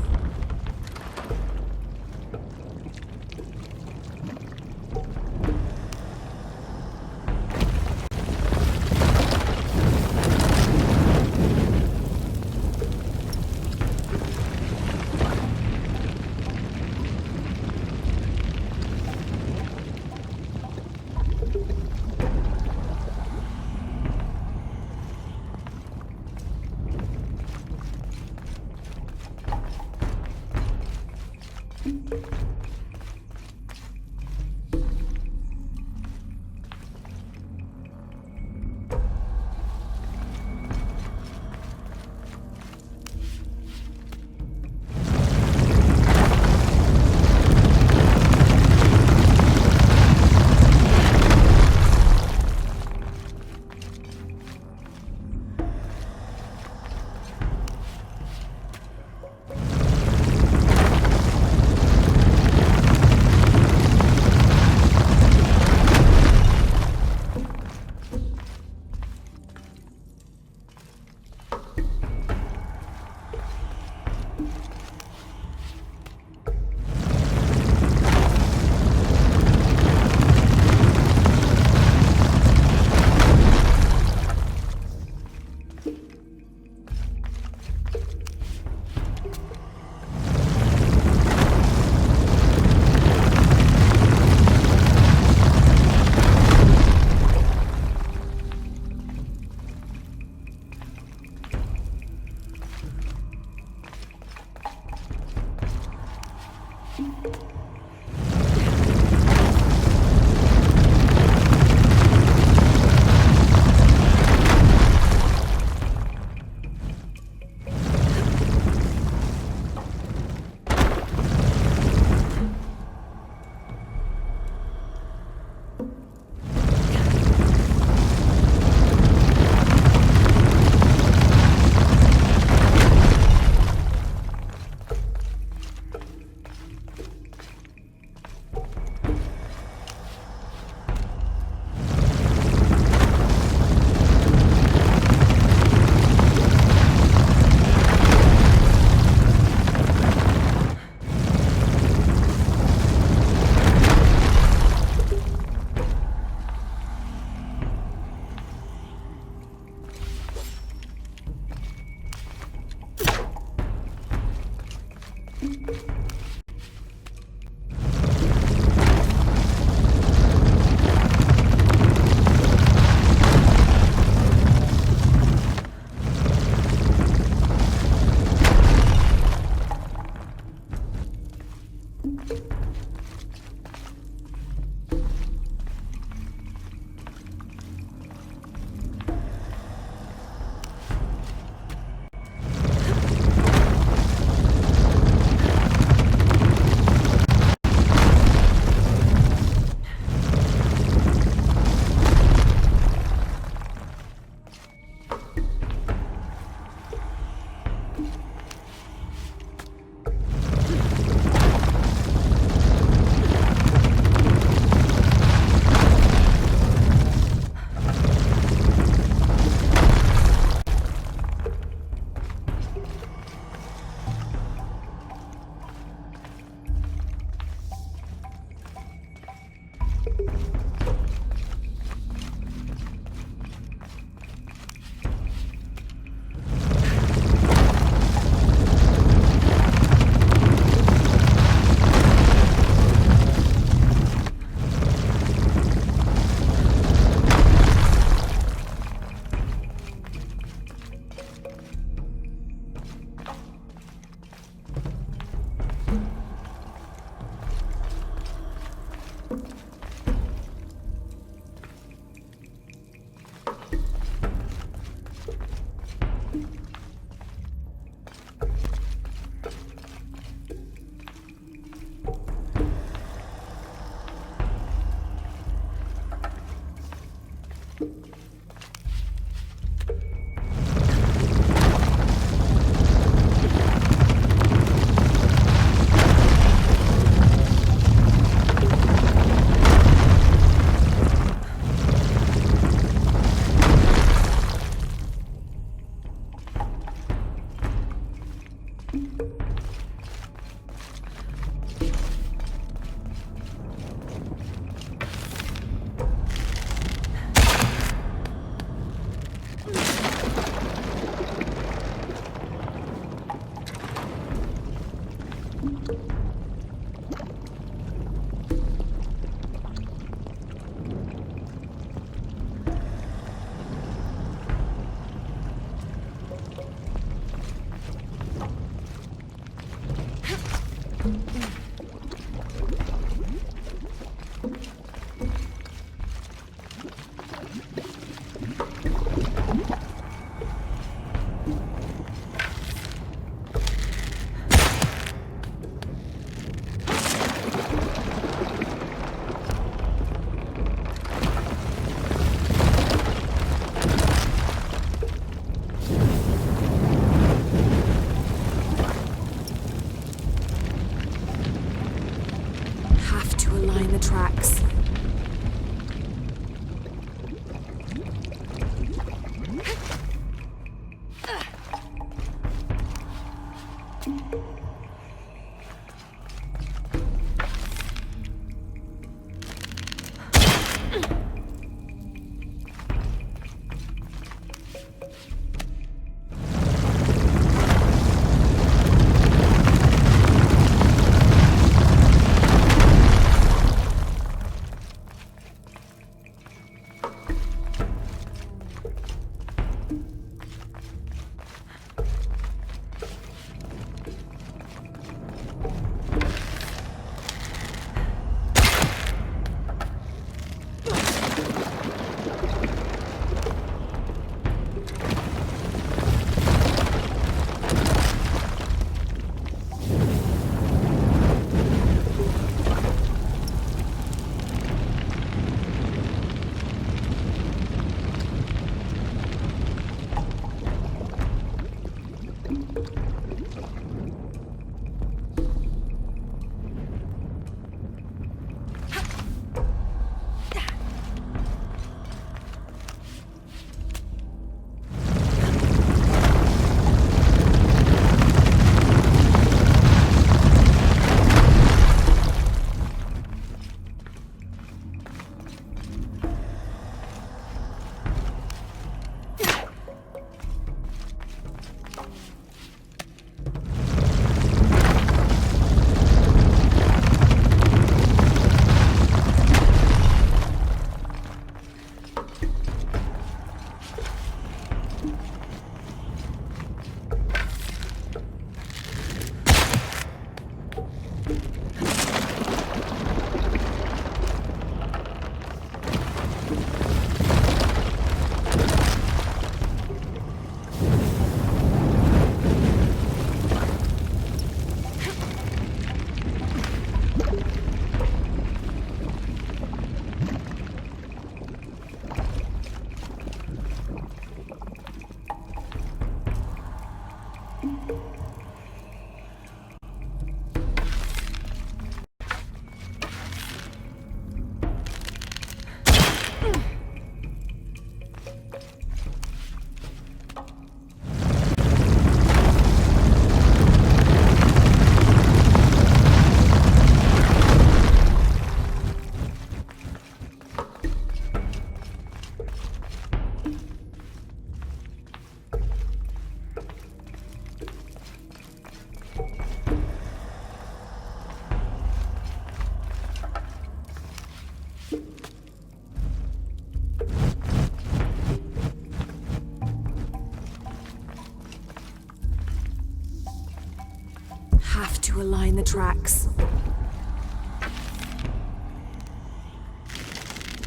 Have to align the tracks.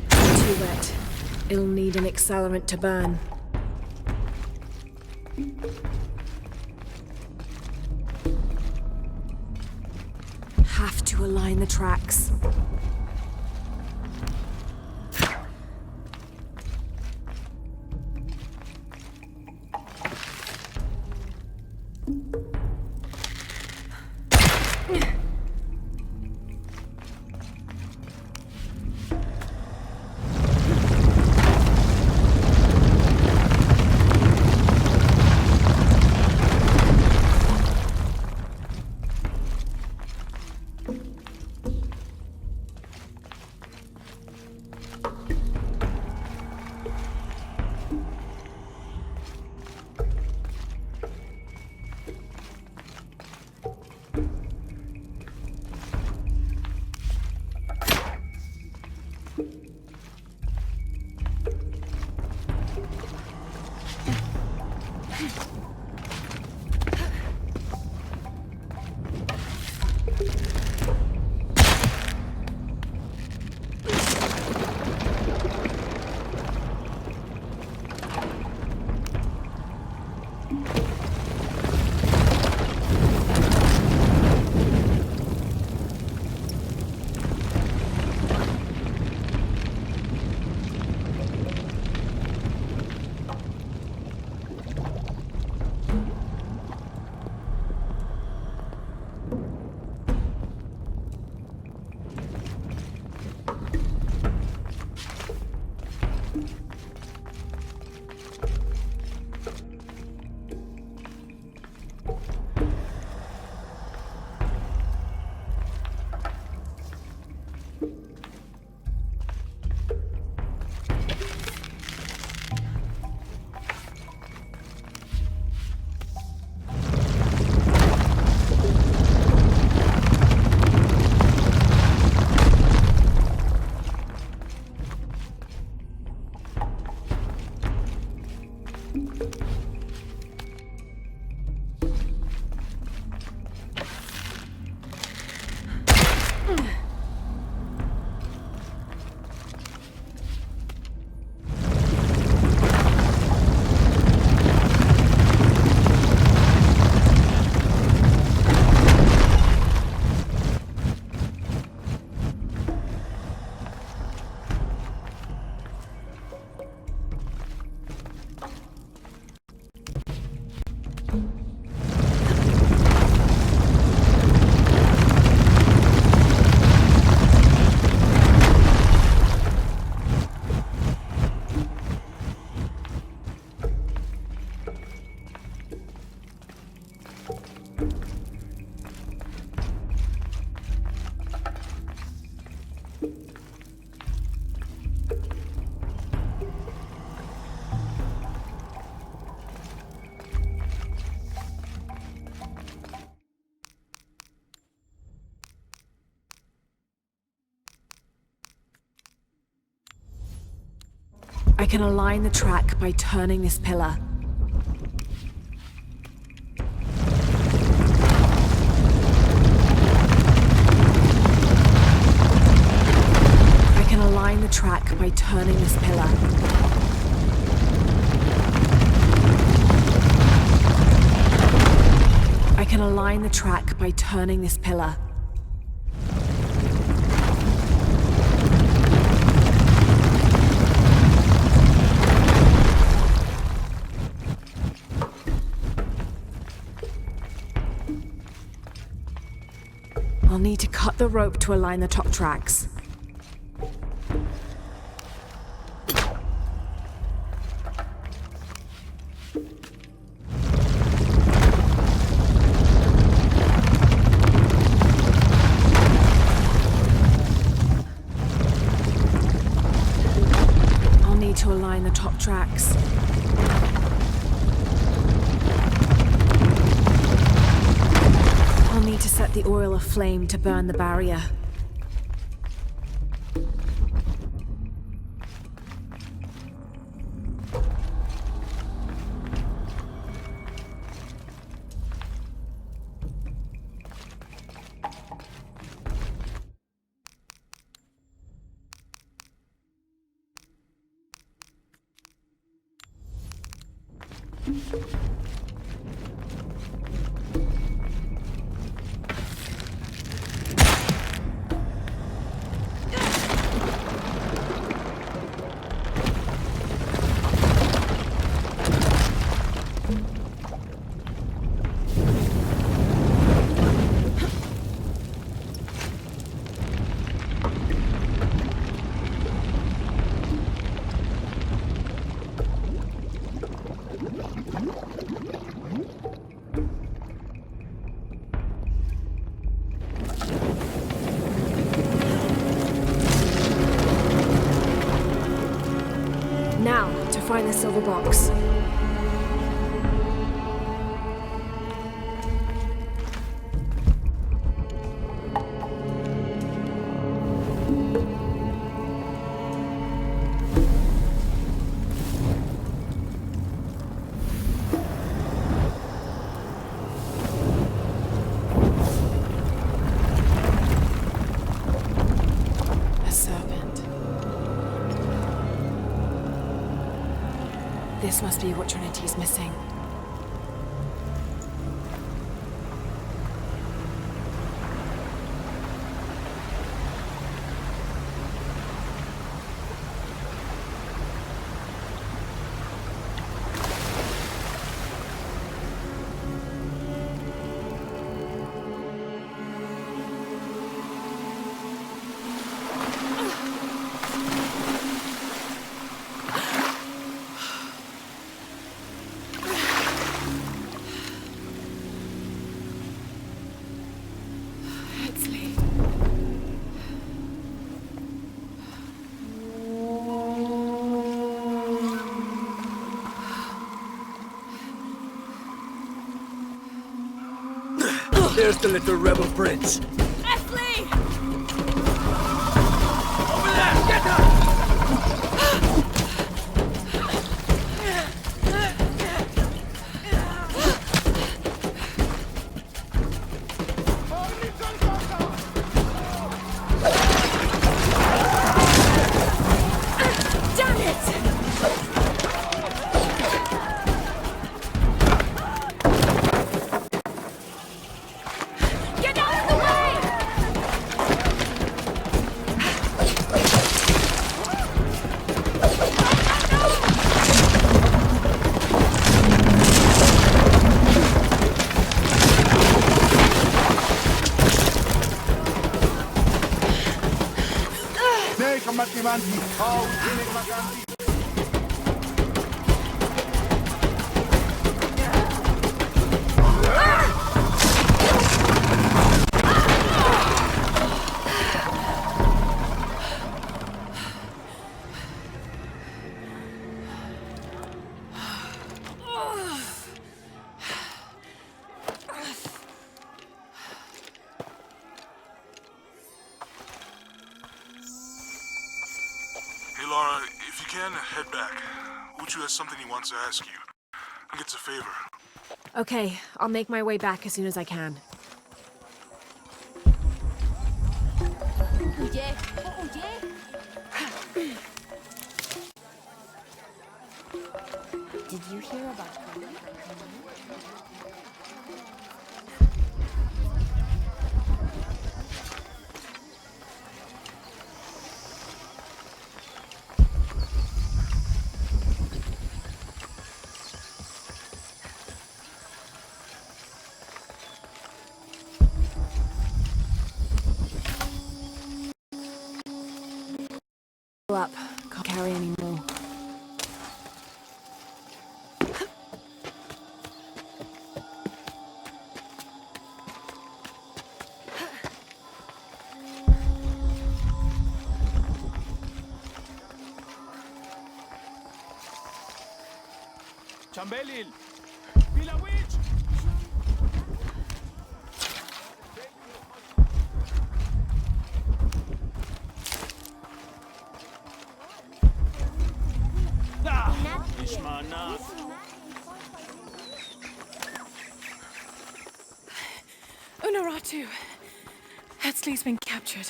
Too wet. It'll need an accelerant to burn. Have to align the tracks. I can align the track by turning this pillar. I can align the track by turning this pillar. I can align the track by turning this pillar. I'll need to cut the rope to align the top tracks. I'll need to align the top tracks. I'll need to set the oil aflame to burn the barrier. Now, to find the silver box. A serpent. This must be what Trinity's missing. There's the little rebel prince. Esley! Over there! Get her! Damn it! Get out of the way! Teka Mattivanti. Oh, tiene Maganti. Hey, Laura, if you can, head back. Uchu has something he wants to ask you. I think it's a favor. Okay, I'll make my way back as soon as I can. Did you hear about Up. Can't carry anymore. Chambelil! Pila witch! Unuratu! Etzli's been captured.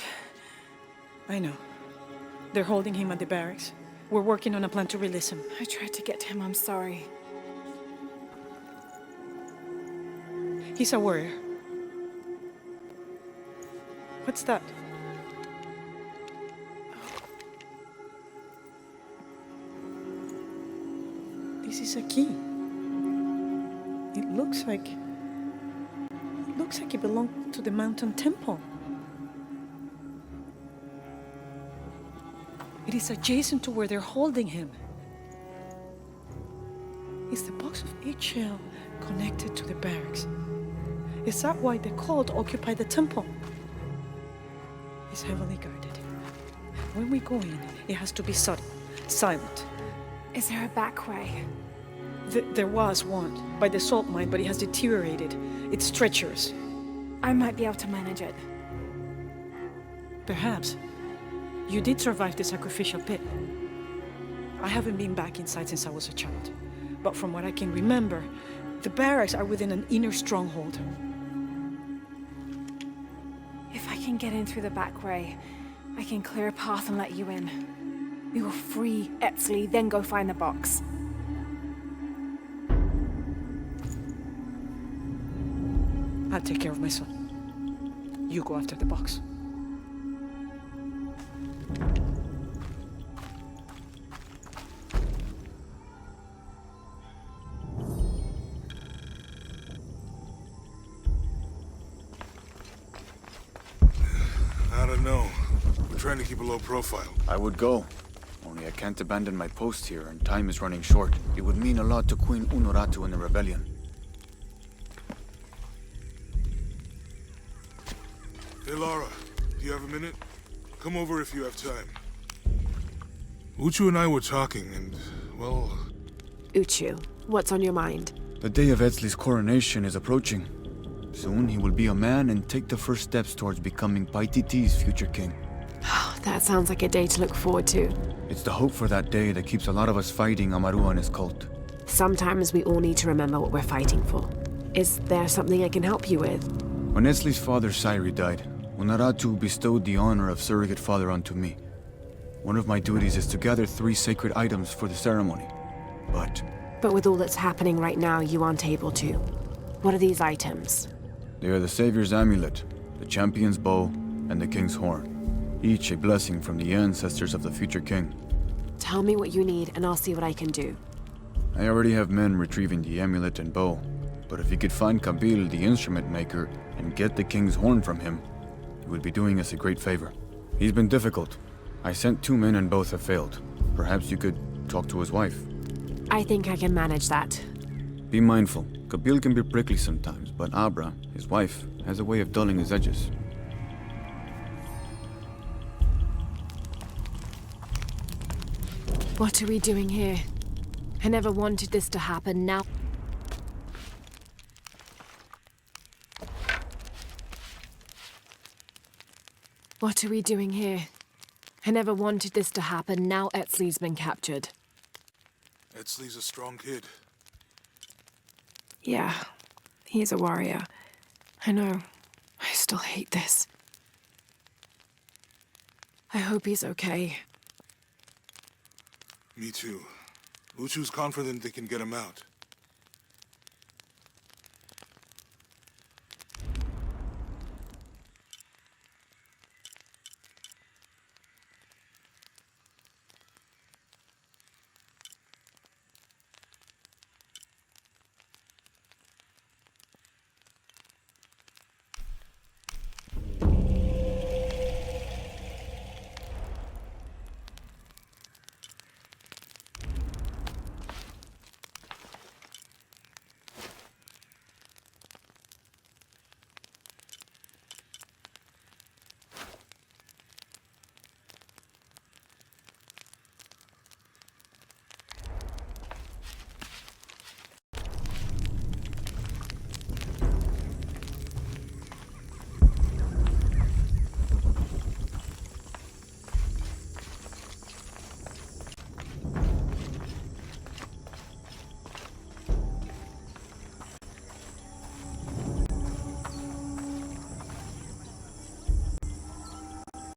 I know. They're holding him at the barracks. We're working on a plan to release him. I tried to get to him, I'm sorry. He's a warrior. What's that? This is a key. It looks like it belonged to the mountain temple. It is adjacent to where they're holding him. Is the box of eggshell connected to the barracks? Is that why the cult occupied the temple? It's heavily guarded. When we go in, it has to be subtle, silent. Is there a back way? There was one by the salt mine, but it has deteriorated. It's treacherous. I might be able to manage it. Perhaps. You did survive the sacrificial pit. I haven't been back inside since I was a child. But from what I can remember, the barracks are within an inner stronghold. If I can get in through the back way, I can clear a path and let you in. We will free Etzli, then go find the box. I'll take care of my son. You go after the box. I don't know. We're trying to keep a low profile. I would go. Only I can't abandon my post here, and time is running short. It would mean a lot to Queen Unuratu in the rebellion. Hey, Lara, do you have a minute? Come over if you have time. Uchu and I were talking, and, well... Uchu, what's on your mind? The day of Etzli's coronation is approaching. Soon he will be a man and take the first steps towards becoming Paititi's future king. That sounds like a day to look forward to. It's the hope for that day that keeps a lot of us fighting Amaru and his cult. Sometimes we all need to remember what we're fighting for. Is there something I can help you with? When Etzli's father Sairi died, Unuratu bestowed the honor of surrogate father onto me. One of my duties is to gather 3 sacred items for the ceremony. But with all that's happening right now, you aren't able to. What are these items? They are the Savior's amulet, the champion's bow, and the king's horn. Each a blessing from the ancestors of the future king. Tell me what you need, and I'll see what I can do. I already have men retrieving the amulet and bow, but if you could find Kabil, the instrument maker, and get the king's horn from him, you would be doing us a great favor. He's been difficult. I sent 2 men and both have failed. Perhaps you could talk to his wife. I think I can manage that. Be mindful. Kabil can be prickly sometimes, but Abra, his wife, has a way of dulling his edges. What are we doing here? I never wanted this to happen. Now... What are we doing here? I never wanted this to happen. Now Etzli's been captured. Etzli's a strong kid. Yeah, he's a warrior. I know. I still hate this. I hope he's okay. Me too. Uchu's confident they can get him out.